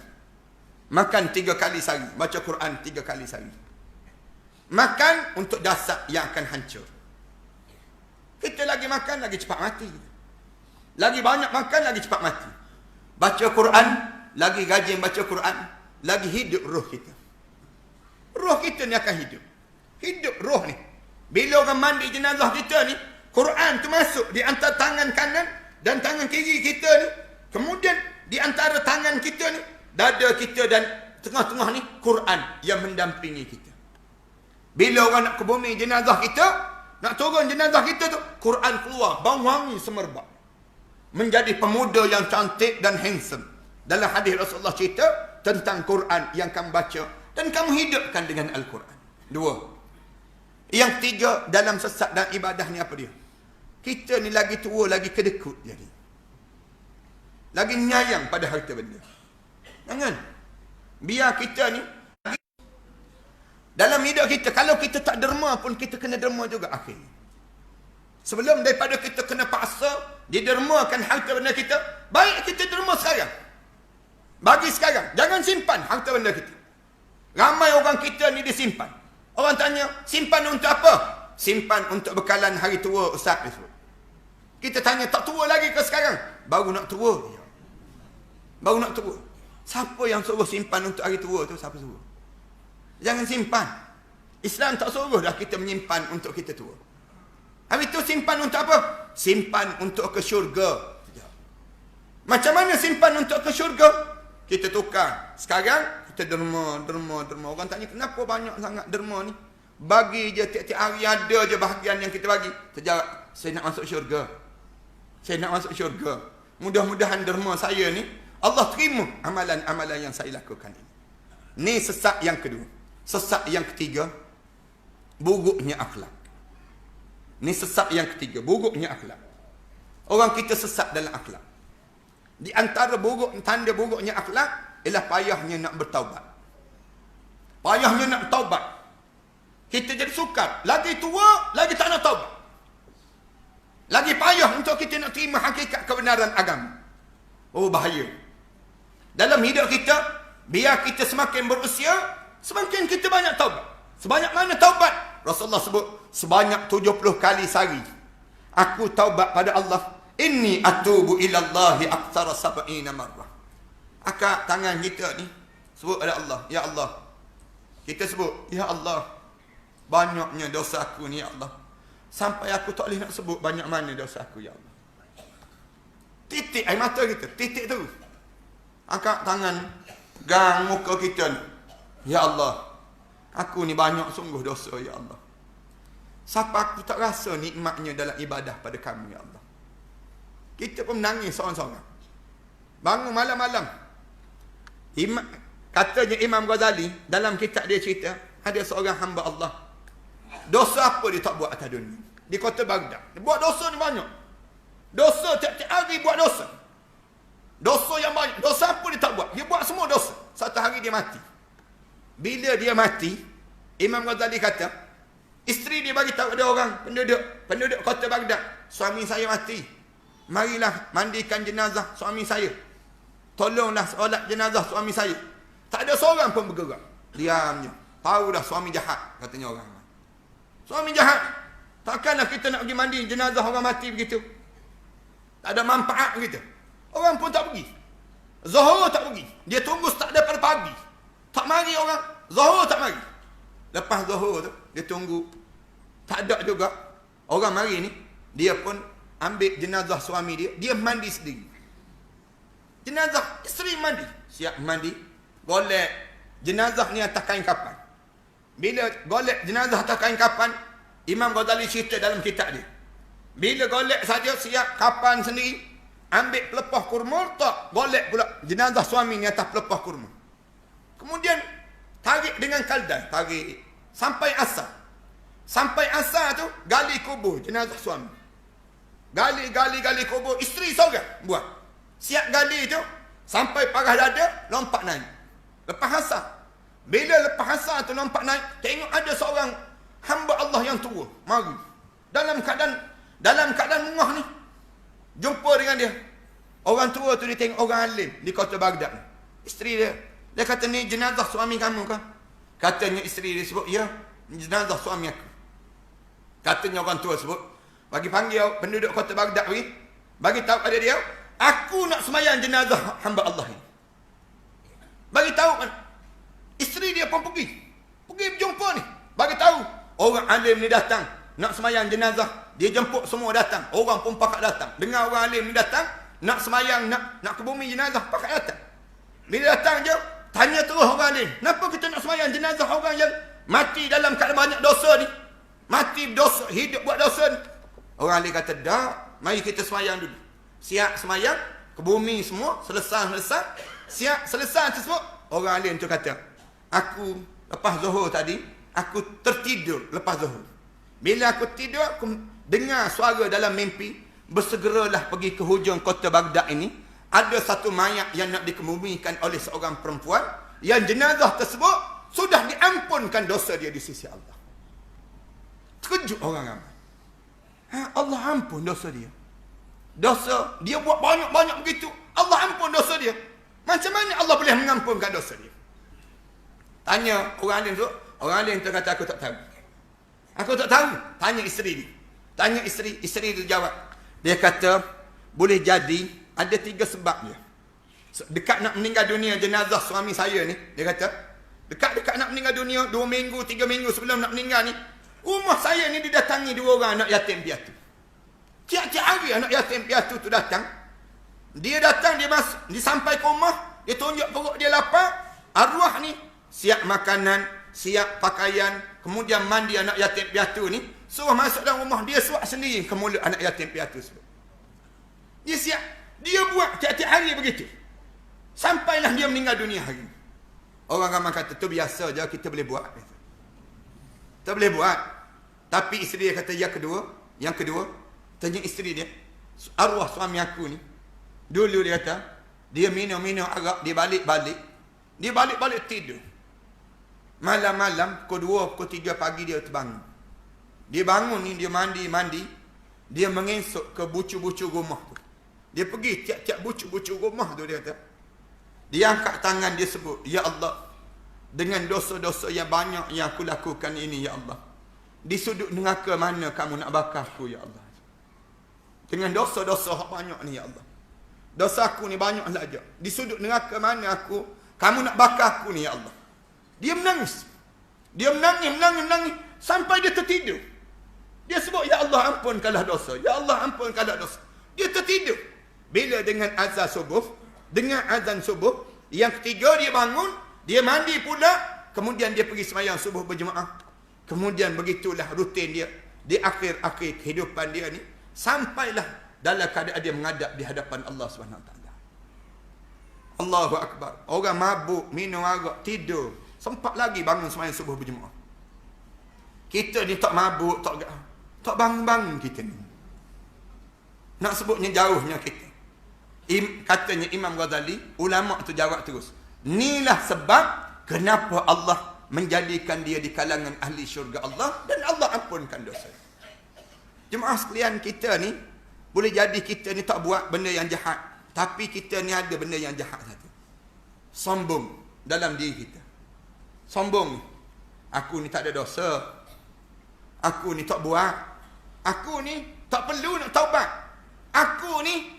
Makan 3 kali sehari. Baca Quran 3 kali sehari. Makan untuk dasar yang akan hancur. Kita lagi makan, lagi cepat mati. Lagi banyak makan, lagi cepat mati. Baca Quran, lagi rajin baca Quran, lagi hidup roh kita. Roh kita ni akan hidup. Hidup roh ni. Bila orang mandi jenazah kita ni, Quran tu masuk di antara tangan kanan dan tangan kiri kita ni. Kemudian di antara tangan kita ni, dada kita dan tengah-tengah ni, Quran yang mendampingi kita. Bila orang nak ke bumi jenazah kita, nak turun jenazah kita tu, Quran keluar, bau wangi semerbak. Menjadi pemuda yang cantik dan handsome. Dalam hadis Rasulullah cerita tentang Quran yang kamu baca dan kamu hidupkan dengan Al-Quran. 2. Yang 3, dalam sesat dan ibadah ni apa dia? Kita ni lagi tua, lagi kedekut jadi. Lagi nyayang pada harta benda. Jangan. Biar kita ni dalam hidup kita, kalau kita tak derma pun kita kena derma juga akhirnya. Sebelum daripada kita kena paksa didermakan harta benda kita, baik kita derma sekarang. Bagi sekarang, jangan simpan harta benda kita. Ramai orang kita ni disimpan. Orang tanya, simpan untuk apa? Simpan untuk bekalan hari tua, Ustaz. Kita tanya, tak tua lagi ke sekarang? Baru nak tua. Baru nak tua. Siapa yang suruh simpan untuk hari tua tu? Siapa suruh? Jangan simpan. Islam tak suruh dah kita menyimpan untuk kita tua. Habis tu simpan untuk apa? Simpan untuk ke syurga. Macam mana simpan untuk ke syurga? Kita tukar. Sekarang kita derma. Orang tanya, kenapa banyak sangat derma ni? Bagi je tiap-tiap hari ada je bahagian yang kita bagi. Terjawab, saya nak masuk syurga. Saya nak masuk syurga. Mudah-mudahan derma saya ni Allah terima amalan-amalan yang saya lakukan ini. Ni sesat yang kedua. Sesat yang ketiga, buruknya akhlak. Ni sesat yang ketiga, buruknya akhlak. Orang kita sesat dalam akhlak. Di antara tanda buruknya akhlak ialah payahnya nak bertaubat. Payahnya nak taubat. Kita jadi sukar. Lagi tua, lagi tak nak taubat. Lagi payah untuk kita nak terima hakikat kebenaran agama. Oh, bahaya. Dalam hidup kita, biar kita semakin berusia, semakin kita banyak taubat. Sebanyak mana taubat? Rasulullah sebut, sebanyak 70 kali sehari. Aku taubat pada Allah. Inni atubu ilallahi aktsara sab'ina marrah. Akak tangan kita ni sebut pada Allah, ya Allah. Kita sebut, ya Allah, banyaknya dosa aku ni ya Allah. Sampai aku tak boleh nak sebut banyak mana dosa aku ya Allah. Titik air mata kita, titik tu. Angkat tangan, gang muka kita ni. Ya Allah, aku ni banyak sungguh dosa ya Allah. Siapa aku tak rasa nikmatnya dalam ibadah pada kamu ya Allah. Kita pun menangis seorang-seorang. Bangun malam-malam. Katanya Imam Ghazali, dalam kitab dia cerita, ada seorang hamba Allah. Dosa apa dia tak buat atas dunia? Di kota Baghdad. Dia buat dosa ni banyak. Dosa tiap-tiap hari buat dosa. Dosa yang banyak. Dosa apa dia tak buat? Dia buat semua dosa. Satu hari dia mati. Bila dia mati, Imam Ghazali kata, isteri dia bagi tahu ada orang penduduk kota Baghdad, suami saya mati. Marilah mandikan jenazah suami saya. Tolonglah solat jenazah suami saya. Tak ada seorang pun bergerak. Diamnya. Tahu dah suami jahat, katanya orang. Suami jahat. Takkanlah kita nak pergi mandi jenazah orang mati begitu. Tak ada manfaat begitu. Orang pun tak pergi. Zuhur tak pergi. Dia tunggu start daripada pagi. Tak mari orang. Zuhur tak mari. Lepas zuhur tu, dia tunggu. Tak ada juga. Orang mari ni, dia pun ambil jenazah suami dia. Dia mandi sendiri. Jenazah isteri mandi. Siap mandi. Golek jenazah ni atas kain kapan. Bila golek jenazah atas kain kapan, Imam Ghazali cerita dalam kitab dia. Bila golek saja siap kapan sendiri, ambil pelepah kurma, tak golek pula jenazah suami ni atas pelepah kurma. Kemudian tarik dengan kaldai, tarik sampai asar. Sampai asar tu gali kubur jenazah suami. Gali kubur, isteri seorang buat. Siap gali tu sampai parah dada, lompat naik. Lepas asar. Bila lepas asar tu lompat naik, tengok ada seorang hamba Allah yang tua, mari. Dalam keadaan mungah ni. Jumpa dengan dia. Orang tua tu dia tengok orang alim di kota Baghdad. Isteri dia. Dia kata, ni jenazah suami kamu kan? Katanya isteri dia sebut, ya, jenazah suami aku. Katanya orang tua sebut, bagi panggil penduduk kota Baghdad ni, bagi tahu pada dia, aku nak semayang jenazah hamba Allah ni. Bagi tahu kan. Isteri dia pun pergi berjumpa ni. Bagi tahu, orang alim ni datang nak semayang jenazah. Dia jemput semua datang. Orang pun pakat datang. Dengar orang alim ni datang nak semayang, nak ke bumi jenazah, pakat datang. Bila datang je, tanya terus orang alim, kenapa kita nak semayang jenazah orang yang mati dalam keadaan banyak dosa ni? Mati dosa, hidup buat dosa ni. Orang alim kata, dah, mari kita semayang dulu. Siap semayang, ke bumi semua, selesai. Siap selesai tersebut, orang alim tu kata, aku lepas zuhur tadi, aku tertidur lepas zuhur. Bila aku tidur, aku dengar suara dalam mimpi, bersegeralah pergi ke hujung kota Baghdad ini. Ada satu mayat yang nak dikebumikan oleh seorang perempuan, yang jenazah tersebut sudah diampunkan dosa dia di sisi Allah. Terkejut orang ramai. Allah ampun dosa dia. Dosa dia buat banyak-banyak begitu, Allah ampun dosa dia. Macam mana Allah boleh mengampunkan dosa dia? Tanya orang alim tu. Orang alim tu kata, aku tak tahu. Aku tak tahu. Tanya isteri ni. Tanya isteri tu jawab. Dia kata, boleh jadi ada 3 sebab dia. Dekat nak meninggal dunia jenazah suami saya ni, dia kata, dekat nak meninggal dunia 2 minggu, 3 minggu sebelum nak meninggal ni, rumah saya ni didatangi 2 orang anak yatim piatu. Tiap-tiap hari anak yatim piatu tu datang. Dia datang, dia sampai ke rumah, dia tunjuk perut dia lapar, arwah ni siap makanan, siap pakaian, kemudian mandi anak yatim piatu ni, suruh masuk dalam rumah, dia suap sendiri ke mulut anak yatim piatu sebut. Dia siap, dia buat tiap-tiap hari begitu. Sampailah dia meninggal dunia hari ini. Orang ramai kata, tu biasa je, kita boleh buat. Kita boleh buat. Tapi isteri dia kata, yang kedua, tanya isteri dia, arwah suami aku ni, dulu dia kata, dia minum arak, dia balik tidur. Malam-malam, pukul 2, pukul 3 pagi dia terbangun. Dia bangun ni, dia mandi, dia mengesok ke bucu-bucu rumah tu. Dia pergi tiap-tiap bucu-bucu rumah tu, dia kata, dia angkat tangan, dia sebut, ya Allah, dengan dosa-dosa yang banyak yang aku lakukan ini, ya Allah, di sudut neraka mana kamu nak bakar aku, ya Allah. Dengan dosa-dosa banyak ni, ya Allah, dosa aku ni banyak saja. Di sudut neraka mana kamu nak bakar aku ni, ya Allah. Dia menangis. Dia menangis sampai dia tertidur. Dia sebut, ya Allah ampunkanlah dosa. Ya Allah ampunkanlah dosa. Dia tertidur. Bila dengan azan subuh, yang ketiga dia bangun, dia mandi pula, kemudian dia pergi sembahyang subuh berjemaah. Kemudian begitulah rutin dia di akhir-akhir kehidupan dia ni, sampailah dalam keadaan dia menghadap di hadapan Allah Subhanahu Wa Taala. Allahu Akbar. Orang mabuk, minum arak, tidur, sempat lagi bangun sembahyang subuh berjemaah. Kita ni tak mabuk, tak bangun-bangun kita ni. Nak sebutnya jauhnya kita. Katanya Imam Ghazali, ulama tu jawab terus, inilah sebab kenapa Allah menjadikan dia di kalangan ahli syurga Allah, dan Allah ampunkan dosa. Jemaah sekalian, kita ni boleh jadi kita ni tak buat benda yang jahat, tapi kita ni ada benda yang jahat satu. Sombong dalam diri kita. Sombong. Aku ni tak ada dosa. Aku ni tak buat. Aku ni tak perlu nak taubat. Aku ni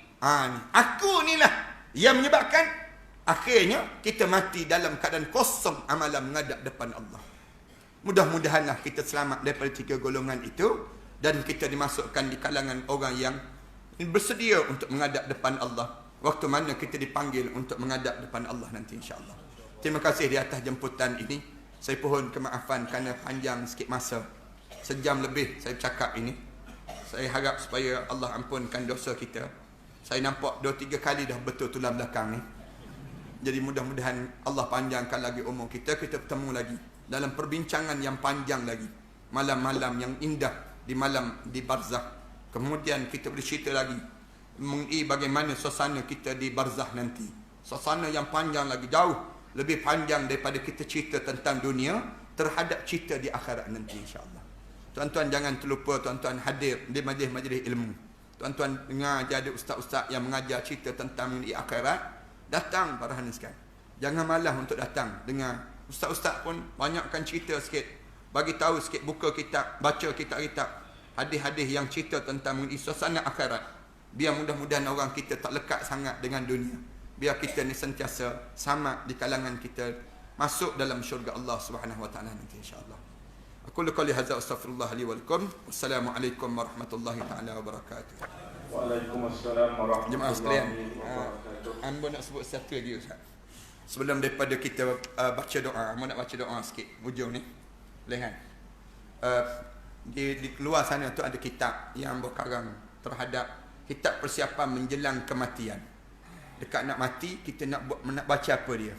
aku ni lah yang menyebabkan akhirnya kita mati dalam keadaan kosong amalan menghadap depan Allah. Mudah-mudahanlah kita selamat daripada 3 golongan itu, dan kita dimasukkan di kalangan orang yang bersedia untuk menghadap depan Allah. waktu mana kita dipanggil untuk menghadap depan Allah nanti insya-Allah. Terima kasih di atas jemputan ini. Saya pohon kemaafan kerana panjang sikit masa. Sejam lebih saya bercakap ini. Saya harap supaya Allah ampunkan dosa kita. Saya nampak 2-3 kali dah betul tulang belakang ni. Jadi mudah-mudahan Allah panjangkan lagi umur kita. Kita bertemu lagi dalam perbincangan yang panjang lagi. Malam-malam yang indah di malam di barzakh. Kemudian kita bercerita lagi mengenai bagaimana suasana kita di barzakh nanti. Suasana yang panjang lagi, jauh lebih panjang daripada kita cerita tentang dunia terhadap cerita di akhirat nanti insya-Allah. Tuan-tuan jangan terlupa, tuan-tuan hadir di majlis-majlis ilmu. Tuan-tuan dengar ada ustaz-ustaz yang mengajar cerita tentang mengenai akhirat, datang para hadirin sekalian. Jangan malas untuk datang dengar. Ustaz-ustaz pun banyakkan cerita sikit, bagi tahu sikit, buka kitab, baca kitab-kitab hadis-hadis yang cerita tentang mengenai suasana akhirat. Biar mudah-mudahan orang kita tak lekat sangat dengan dunia. Biar kita ni sentiasa sama di kalangan kita masuk dalam syurga Allah Subhanahu wa taala nanti insya-Allah. Aku qali hadza astaghfirullah li wa lakum. Wassalamualaikum warahmatullahi taala wabarakatuh. Waalaikumsalam warahmatullahi wabarakatuh. Ambo nak sebut satu lagi Ustaz. Sebelum daripada kita baca doa, ambo nak baca doa sikit hujung ni. Boleh kan? Di luar sana tu ada kitab yang ambo karang terhadap kitab persiapan menjelang kematian. Dekat nak mati, kita nak baca apa dia?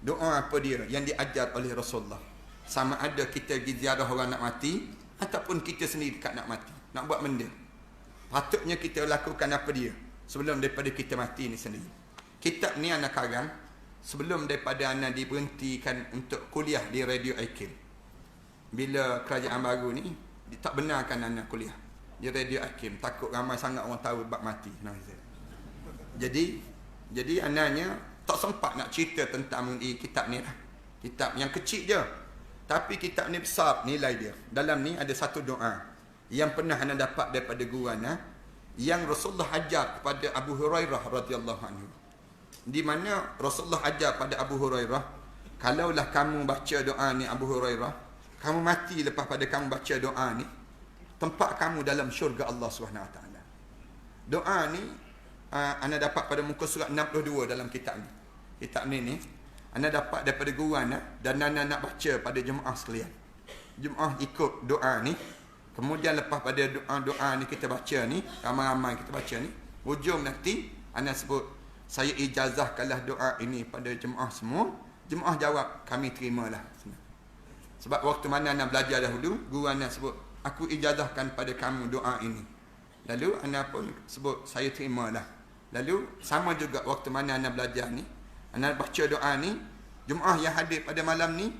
Doa apa dia yang diajar oleh Rasulullah? Sama ada kita pergi ziarah orang nak mati ataupun kita sendiri dekat nak mati, nak buat benda. Patutnya kita lakukan apa dia sebelum daripada kita mati ni sendiri. Kitab ni anak karang sebelum daripada anak diberhentikan untuk kuliah di Radio Aikil. Bila kerajaan baru ni tak benarkan anak kuliah di Radio Aikil, takut ramai sangat orang tahu bab mati. Jadi anaknya tak sempat nak cerita tentang mengenai kitab ni lah. Kitab yang kecil je, tapi kitab ni besar nilai dia. Dalam ni ada satu doa yang pernah anda dapat daripada guru anda, yang Rasulullah ajar kepada Abu Hurairah radhiyallahu anhu. Di mana Rasulullah ajar pada Abu Hurairah, kalaulah kamu baca doa ni Abu Hurairah, kamu mati lepas pada kamu baca doa ni, tempat kamu dalam syurga Allah Subhanahu wa taala. Doa ni anda dapat pada muka surat 62 dalam kitab ni. Kitab ni anda dapat daripada guru anda dan anda nak baca pada jemaah sekalian. Jemaah ikut doa ni. Kemudian lepas pada doa ni kita baca ni, ramai-ramai kita baca ni, hujung nanti anda sebut, saya ijazahkanlah doa ini pada jemaah semua. Jemaah jawab, kami terimalah. Sebab waktu mana anda belajar dahulu, guru anda sebut, aku ijazahkan pada kamu doa ini. Lalu anda pun sebut, saya terimalah. Lalu sama juga waktu mana anda belajar ni, anda baca doa ni, jemaah yang hadir pada malam ni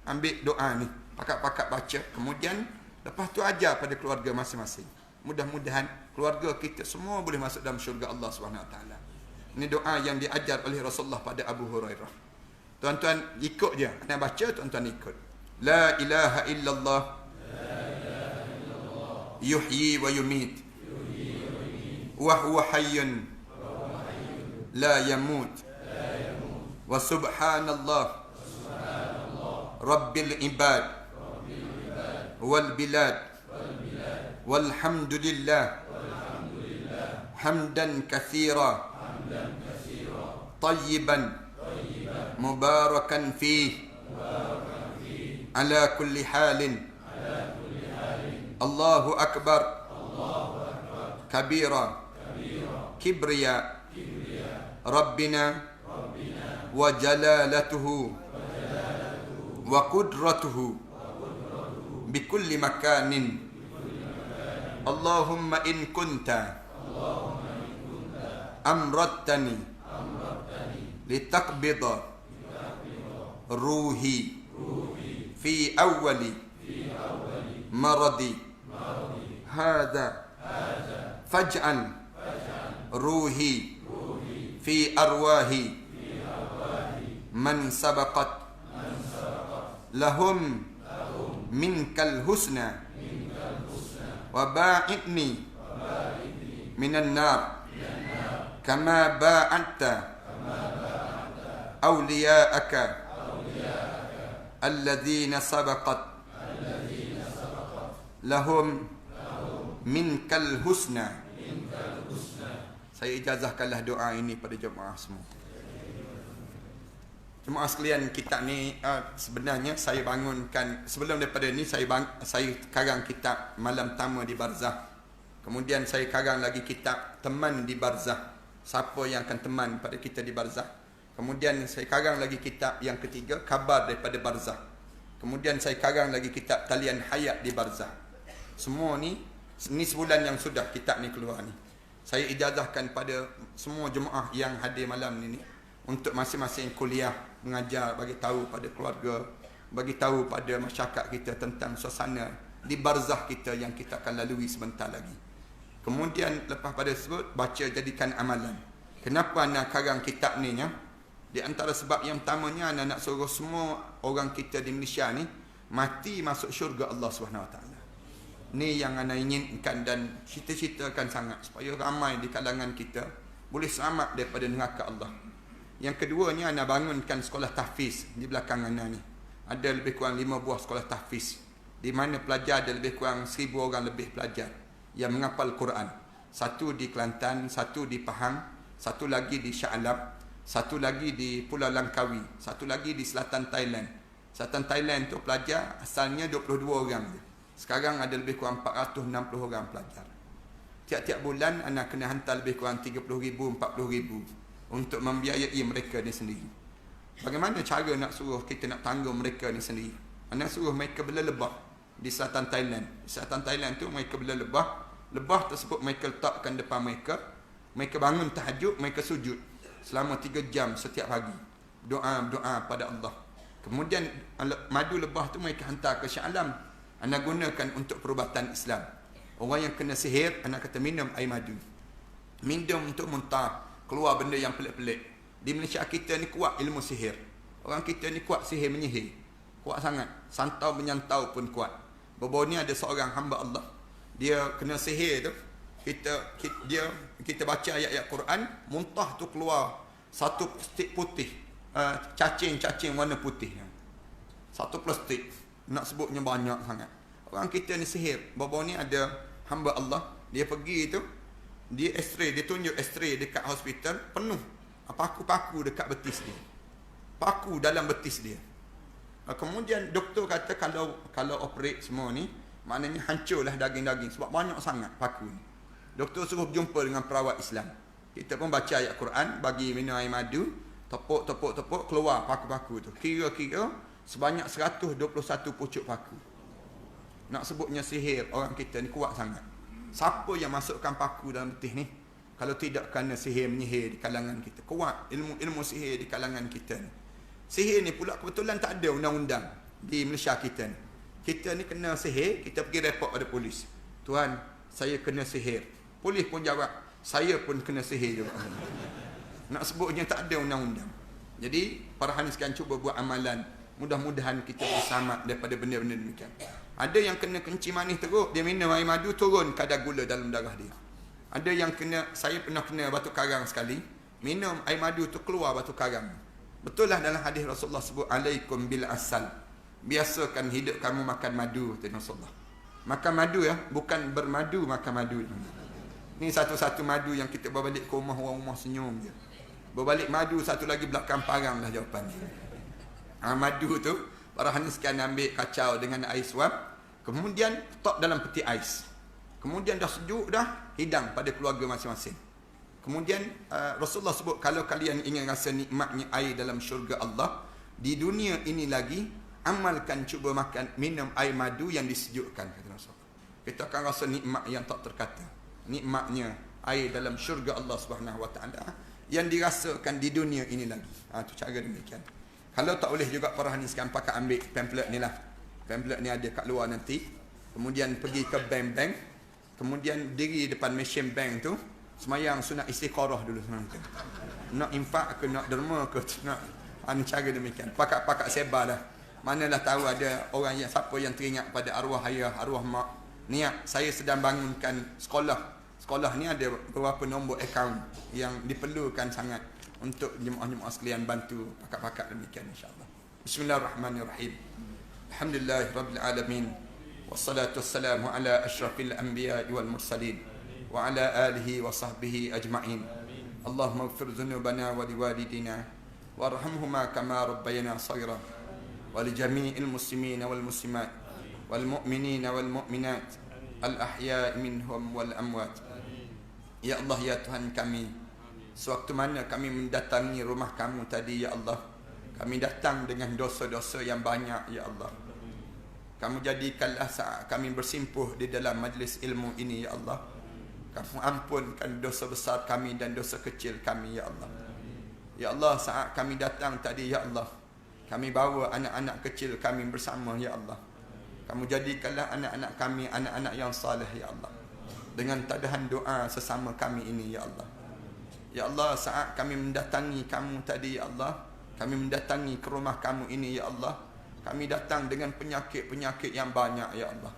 ambil doa ni, pakat-pakat baca, kemudian lepas tu ajar pada keluarga masing-masing. Mudah-mudahan keluarga kita semua boleh masuk dalam syurga Allah SWT. Ini doa yang diajar oleh Rasulullah pada Abu Hurairah. Tuan-tuan ikut je, anda baca, tuan-tuan ikut. La ilaha illallah, yuhyi wa yumit, wa huwa hayyun la yamut, wa subhanallah rabbil ibad wal bilad walhamdulillah hamdan katsira tayyiban mubarakan fih ala kulli halin. Allahu akbar kabira kibriya Rabbina wa jalalatuhu wa qudratuhu bikulli makanin. Allahumma in kunta amrattani litaqbida ruhi fi awwali maradi hadha faj'al ruhi fi arwahi man sabaqat lahum minkal husna wa ba'idni minan nar kama ba'adta awliya'aka alladhina sabaqat lahum minkal husna. saya ijazahkanlah doa ini pada jemaah semua. Jemaah sekalian, kitab ni sebenarnya saya bangunkan sebelum daripada ni saya karang kitab Malam Tama di Barzah. Kemudian saya karang lagi kitab Teman di Barzah. Siapa yang akan teman pada kita di Barzah. Kemudian saya karang lagi kitab yang ketiga, Kabar daripada Barzah. Kemudian saya karang lagi kitab Talian Hayat di Barzah. Semua ni sebulan yang sudah kitab ni keluar ni. Saya ijazahkan pada semua jemaah yang hadir malam ni untuk masing-masing kuliah, mengajar, bagi tahu pada keluarga, bagi tahu pada masyarakat kita tentang suasana di barzah kita yang kita akan lalui sebentar lagi. Kemudian lepas pada tersebut, baca jadikan amalan. Kenapa anak karang kitab ni ya? Di antara sebab yang utamanya anak nak suruh semua orang kita di Malaysia ni mati masuk syurga Allah SWT. Ni yang anak inginkan dan cita-citakan sangat supaya ramai di kalangan kita boleh selamat daripada neraka Allah. Yang keduanya anak bangunkan sekolah tahfiz di belakang anak ni. Ada lebih kurang 5 buah sekolah tahfiz di mana pelajar ada lebih kurang 1000 orang lebih pelajar yang menghafal Quran. Satu di Kelantan, satu di Pahang, satu lagi di Shah Alam, satu lagi di Pulau Langkawi, satu lagi di selatan Thailand. Selatan Thailand tu pelajar asalnya 22 orang je. Sekarang ada lebih kurang 460 orang pelajar. Tiap-tiap bulan anak kena hantar lebih kurang 30,000, 40,000 untuk membiayai mereka ni sendiri. Bagaimana cara nak suruh kita nak tanggung mereka ni sendiri? Anak suruh mereka bela lebah di selatan Thailand. Di selatan Thailand tu mereka bela lebah. Lebah tersebut mereka letakkan depan mereka. Mereka bangun tahajud, mereka sujud selama 3 jam setiap hari. Doa pada Allah. Kemudian madu lebah tu mereka hantar ke Shah Alam. Anak gunakan untuk perubatan Islam. Orang yang kena sihir, anak kata minum air madu. Minum untuk muntah, keluar benda yang pelik-pelik. Di Malaysia kita ni kuat ilmu sihir. Orang kita ni kuat sihir menyihir. Kuat sangat. Santau menyantau pun kuat. Baru-baru ni ada seorang hamba Allah. Dia kena sihir tu. Kita baca ayat-ayat Quran, muntah tu keluar satu plastik putih. Cacing-cacing warna putih. Satu plastik. Nak sebutnya banyak sangat. Orang kita ni sihir. Baru-baru ni ada hamba Allah. Dia pergi tu, dia x-ray, dia tunjuk x-ray dekat hospital, penuh paku-paku dekat betis dia. Paku dalam betis dia. Kemudian doktor kata kalau operate semua ni, maknanya hancurlah daging-daging sebab banyak sangat paku ni. Doktor suruh jumpa dengan perawat Islam. Kita pun baca ayat Quran, bagi minum air madu, tepuk, keluar paku-paku tu. Kira-kira sebanyak 121 pucuk paku. Nak sebutnya sihir, orang kita ni kuat sangat. Siapa yang masukkan paku dalam betis ni? Kalau tidak kerana sihir menyihir di kalangan kita. Kuat ilmu sihir di kalangan kita ni. Sihir ni pula kebetulan tak ada undang-undang di Malaysia kita ni. Kita ni kena sihir, kita pergi report pada polis. Tuan, saya kena sihir. Polis pun jawab, saya pun kena sihir juga. Nak sebutnya tak ada undang-undang. Jadi, para hadis sekalian cuba buat amalan. Mudah-mudahan kita berselamat daripada benda-benda demikian. Ada yang kena kencing manis teruk, dia minum air madu, turun kadar gula dalam darah dia. Ada yang saya pernah kena batu karang sekali, minum air madu tu keluar batu karang. Betul lah dalam hadis Rasulullah sebut, alaikum bil asal. Biasakan hidup kamu makan madu, kata Rasulullah. Makan madu ya, bukan bermadu makan madu. Ni satu-satu madu yang kita bawa balik ke rumah, orang rumah senyum je. Bawa balik madu, satu lagi belakang parang lah jawapannya. Madu tu, para hadis sekalian ambil kacau dengan air suap, kemudian letak dalam peti ais. Kemudian dah sejuk dah, hidang pada keluarga masing-masing. Kemudian Rasulullah sebut, kalau kalian ingin rasa nikmatnya air dalam syurga Allah, di dunia ini lagi, amalkan cuba minum air madu yang disejukkan, kata Rasulullah. Kita akan rasa nikmat yang tak terkata. Nikmatnya air dalam syurga Allah SWT yang dirasakan di dunia ini lagi. Itu cara demikian. Kalau tak boleh juga para hadis sekalian pakai ambil pamphlet ni lah. Pamphlet ni ada kat luar nanti. Kemudian pergi ke bank-bank. Kemudian diri depan mesin bank tu. Semayang sunat istiqarah dulu. Nak infak ke, nak derma ke, nak cara demikian. Pakat-pakat sebar dah. Manalah tahu ada orang yang, siapa yang teringat pada arwah ayah, arwah mak. Niat, saya sedang bangunkan sekolah. Sekolah ni ada beberapa nombor akaun yang diperlukan sangat untuk jemaah-jemaah sekalian bantu pakat-pakat demikian insya-Allah. Bismillahirrahmanirrahim. Alhamdulillahirabbil alamin. Wassalatu wassalamu ala asyrafil anbiya'i wal mursalin وعلى آله وصحبه أجمعين. اللهم اغفر ذنوبنا ولوالدينا وارحمهما كما ربينا صغيرا ولجميع المسلمين والمسلمات والمؤمنين والمؤمنات الأحياء منهم والأموات. Ya Allah, ya Tuhan kami, sewaktu mana kami mendatangi rumah kamu tadi, ya Allah, kami datang dengan dosa-dosa yang banyak, ya Allah. Kamu jadikanlah saat kami bersimpuh di dalam majlis ilmu ini, ya Allah, kamu ampunkan dosa besar kami dan dosa kecil kami, ya Allah. Ya Allah, saat kami datang tadi, ya Allah, kami bawa anak-anak kecil kami bersama, ya Allah. Kamu jadikanlah anak-anak kami anak-anak yang saleh, ya Allah, dengan tadahan doa sesama kami ini, ya Allah. Ya Allah, saat kami mendatangi kamu tadi, ya Allah, kami mendatangi ke rumah kamu ini, ya Allah, kami datang dengan penyakit-penyakit yang banyak, ya Allah.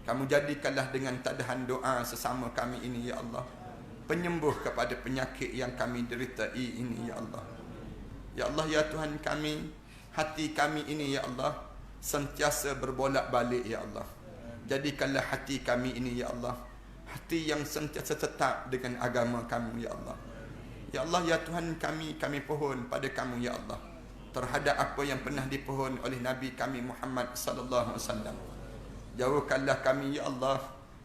Kamu jadikanlah dengan tadahan doa sesama kami ini, ya Allah, penyembuh kepada penyakit yang kami deritai ini, ya Allah. Ya Allah, ya Tuhan kami, hati kami ini, ya Allah, sentiasa berbolak-balik, ya Allah. Jadikanlah hati kami ini, ya Allah, hati yang sentiasa tetap dengan agama kamu, ya Allah. Ya Allah, ya Tuhan kami, kami pohon pada kamu, ya Allah, terhadap apa yang pernah dipohon oleh Nabi kami Muhammad sallallahu alaihi wasallam. Jauhkanlah kami, ya Allah,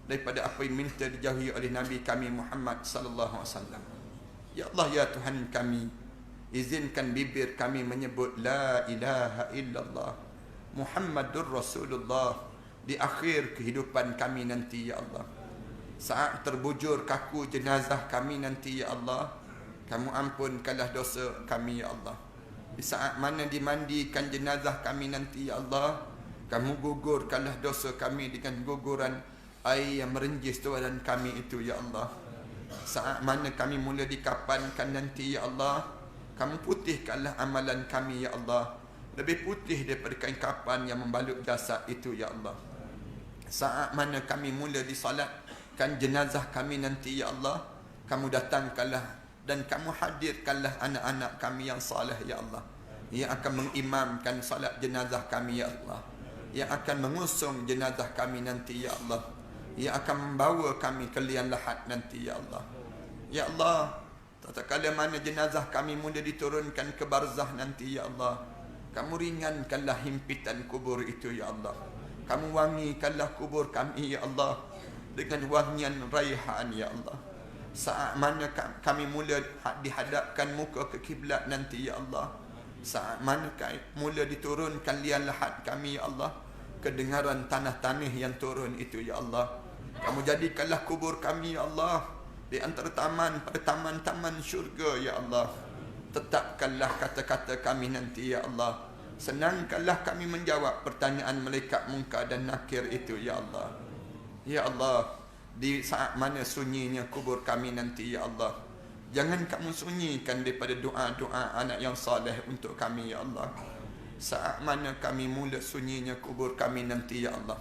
daripada apa yang minta dijauhi oleh Nabi kami Muhammad sallallahu alaihi wasallam. Ya Allah, ya Tuhan kami, izinkan bibir kami menyebut la ilaha illallah Muhammadur Rasulullah di akhir kehidupan kami nanti, ya Allah. Saat terbujur kaku jenazah kami nanti, ya Allah, kamu ampunkanlah dosa kami, ya Allah. Di saat mana dimandikan jenazah kami nanti, ya Allah, kamu gugurkanlah dosa kami dengan guguran air yang merenjis badan kami itu, ya Allah. Saat mana kami mula dikapankan nanti, ya Allah, kamu putihkanlah amalan kami, ya Allah, lebih putih daripada kain kapan yang membalut jasad itu, ya Allah. Saat mana kami mula disalatkan jenazah kami nanti, ya Allah, kamu datangkanlah dan kamu hadirkanlah anak-anak kami yang saleh, ya Allah, yang akan mengimamkan salat jenazah kami, ya Allah, yang akan mengusung jenazah kami nanti, ya Allah, yang akan membawa kami ke liang lahat nanti, ya Allah. Ya Allah, tatkala mana jenazah kami mula diturunkan ke barzah nanti, ya Allah, kamu ringankanlah himpitan kubur itu, ya Allah. Kamu wangikanlah kubur kami, ya Allah, dengan wangian raihan, ya Allah. Saat mana kami mula dihadapkan muka ke kiblat nanti, ya Allah, saat mana mula diturunkan liang lahat kami, ya Allah, kedengaran tanah-tanah yang turun itu, ya Allah, kamu jadikanlah kubur kami, ya Allah, di antara taman pada taman-taman syurga, ya Allah. Tetapkanlah kata-kata kami nanti, ya Allah. Senangkanlah kami menjawab pertanyaan malaikat Munkar dan Nakir itu, ya Allah. Ya Allah, di saat mana sunyinya kubur kami nanti, ya Allah, jangan kamu sunyikan daripada doa-doa anak yang saleh untuk kami, ya Allah. Saat mana kami mula sunyinya kubur kami nanti, ya Allah,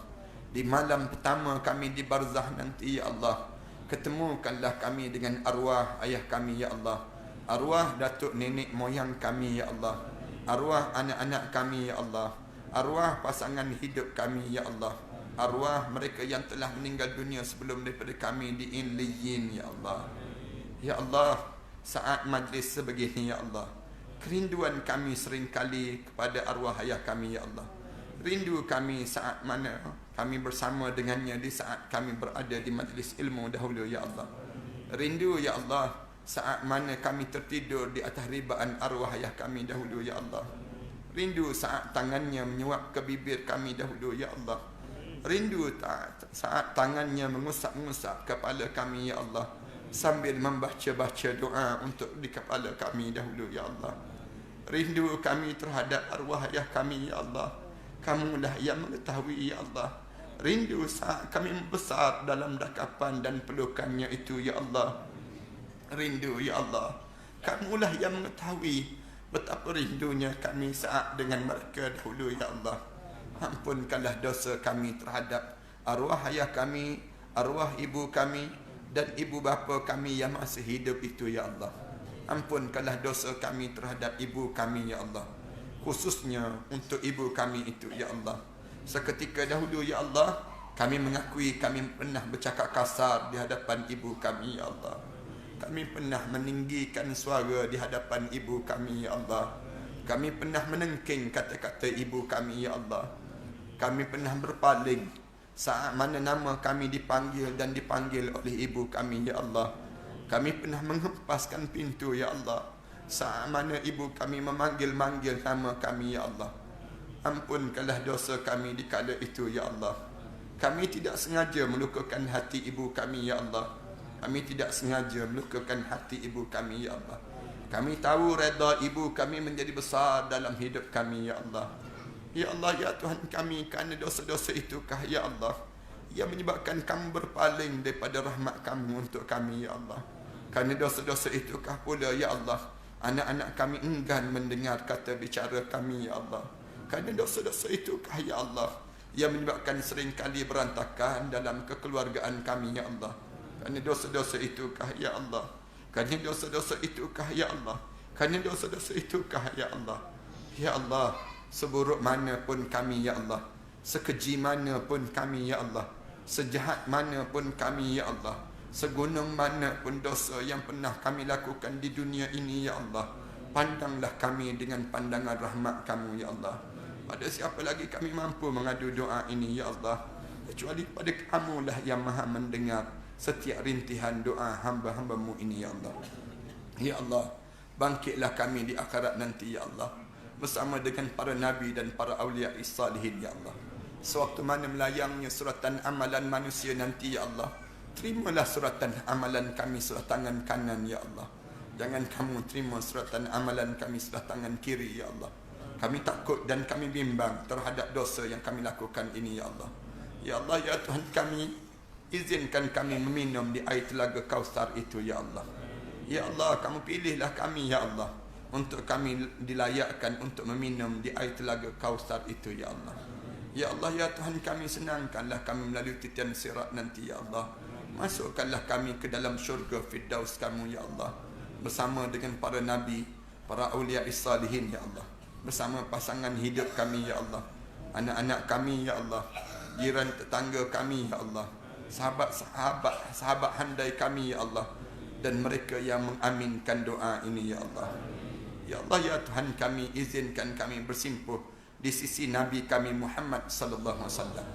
di malam pertama kami di barzah nanti, ya Allah, ketemukanlah kami dengan arwah ayah kami, ya Allah, arwah datuk nenek moyang kami, ya Allah, arwah anak-anak kami, ya Allah, arwah pasangan hidup kami, ya Allah, arwah mereka yang telah meninggal dunia sebelum daripada kami di Illiyin, ya Allah. Ya Allah, saat majlis sebegini, ya Allah, kerinduan kami seringkali kepada arwah ayah kami, ya Allah. Rindu kami saat mana kami bersama dengannya di saat kami berada di majlis ilmu dahulu, ya Allah. Rindu, ya Allah, saat mana kami tertidur di atas ribaan arwah ayah kami dahulu, ya Allah. Rindu saat tangannya menyuap ke bibir kami dahulu, ya Allah. Rindu saat tangannya mengusap-ngusap kepala kami, ya Allah, sambil membaca-baca doa untuk di kepala kami dahulu, ya Allah. Rindu kami terhadap arwah ayah kami, ya Allah, kamulah yang mengetahui, ya Allah. Rindu saat kami membesar dalam dakapan dan pelukannya itu, ya Allah. Rindu, ya Allah, kamulah yang mengetahui betapa rindunya kami saat dengan mereka dahulu, ya Allah. Ampunkanlah dosa kami terhadap arwah ayah kami, arwah ibu kami, dan ibu bapa kami yang masih hidup itu, ya Allah. Ampunkanlah dosa kami terhadap ibu kami, ya Allah, khususnya untuk ibu kami itu, ya Allah. Seketika dahulu, ya Allah, Kami mengakui kami pernah bercakap kasar di hadapan ibu kami, ya Allah. Kami pernah meninggikan suara di hadapan ibu kami, ya Allah. Kami pernah menengking kata-kata ibu kami, ya Allah. Kami pernah berpaling saat mana nama kami dipanggil dan dipanggil oleh ibu kami, ya Allah. Kami pernah menghempaskan pintu, ya Allah, saat mana ibu kami memanggil-manggil nama kami, ya Allah. Ampunkanlah dosa kami di kala itu, ya Allah. Kami tidak sengaja melukakan hati ibu kami, ya Allah. Kami tidak sengaja melukakan hati ibu kami, ya Allah. Kami tahu redha ibu kami menjadi besar dalam hidup kami, ya Allah. Ya Allah, ya Tuhan kami, kerana dosa-dosa itukah, ya Allah, yang menyebabkan kamu berpaling daripada rahmat kamu untuk kami, ya Allah. Kerana dosa-dosa itukah pula, ya Allah, anak-anak kami enggan mendengar kata bicara kami, ya Allah. Kerana dosa-dosa itukah, ya Allah, yang menyebabkan seringkali berantakan dalam kekeluargaan kami, ya Allah. Kerana dosa-dosa itukah, ya Allah. Kerana dosa-dosa itukah, ya Allah. Kerana dosa-dosa itukah, ya Allah. Ya Allah, seburuk mana pun kami, ya Allah. Sekeji mana pun kami, ya Allah. Sejahat mana pun kami, ya Allah. Segunung mana pun dosa yang pernah kami lakukan di dunia ini, ya Allah. Pandanglah kami dengan pandangan rahmat kamu, ya Allah. Pada siapa lagi kami mampu mengadu doa ini, ya Allah, kecuali pada kamulah yang maha mendengar setiap rintihan doa hamba-hambamu ini, ya Allah. Ya Allah, bangkitlah kami di akhirat nanti, ya Allah, bersama dengan para nabi dan para awliya salihin, ya Allah. Sewaktu mana melayangnya suratan amalan manusia nanti, ya Allah, terimalah suratan amalan kami sebelah tangan kanan, ya Allah. Jangan kamu terima suratan amalan kami sebelah tangan kiri, ya Allah. Kami takut dan kami bimbang terhadap dosa yang kami lakukan ini, ya Allah. Ya Allah, ya Tuhan kami, izinkan kami meminum di air telaga Kausar itu, ya Allah. Ya Allah, kamu pilihlah kami, ya Allah, untuk kami dilayakkan untuk meminum di air telaga Kausar itu, ya Allah. Ya Allah, ya Tuhan kami, senangkanlah kami melalui titian sirat nanti, ya Allah. Masukkanlah kami ke dalam syurga Firdaus kamu, ya Allah, bersama dengan para nabi, para awliya salihin, ya Allah. Bersama pasangan hidup kami, ya Allah. Anak-anak kami, ya Allah. Jiran tetangga kami, ya Allah. Sahabat handai kami, ya Allah. Dan mereka yang mengaminkan doa ini, ya Allah. Ya Allah, ya Tuhan kami, izinkan kami bersimpuh di sisi Nabi kami Muhammad sallallahu alaihi wasallam.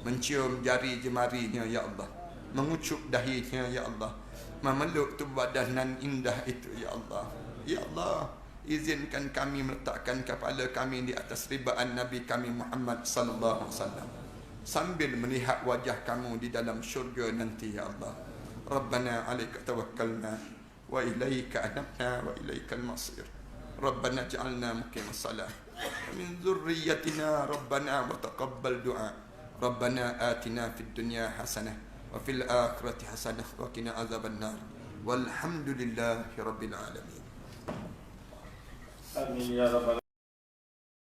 Mencium jari jemarinya, ya Allah. Mengucup dahinya, ya Allah. Memeluk tubuh badan nan indah itu, ya Allah. Ya Allah, izinkan kami meletakkan kepala kami di atas ribaan Nabi kami Muhammad sallallahu alaihi wasallam, sambil melihat wajah kamu di dalam syurga nanti, ya Allah. Rabbana 'alaika tawakkalna wa ilaika anabna wa ilaikal masir. Rabbana ij'alna muqimas salah wa min dzurriyyatina rabbana wa taqabbal du'a. Rabbana atina fid dunya hasanah wa fil akhirati hasanah wa qina azabannar. Walhamdulillahi rabbil alamin. Amin ya rabbal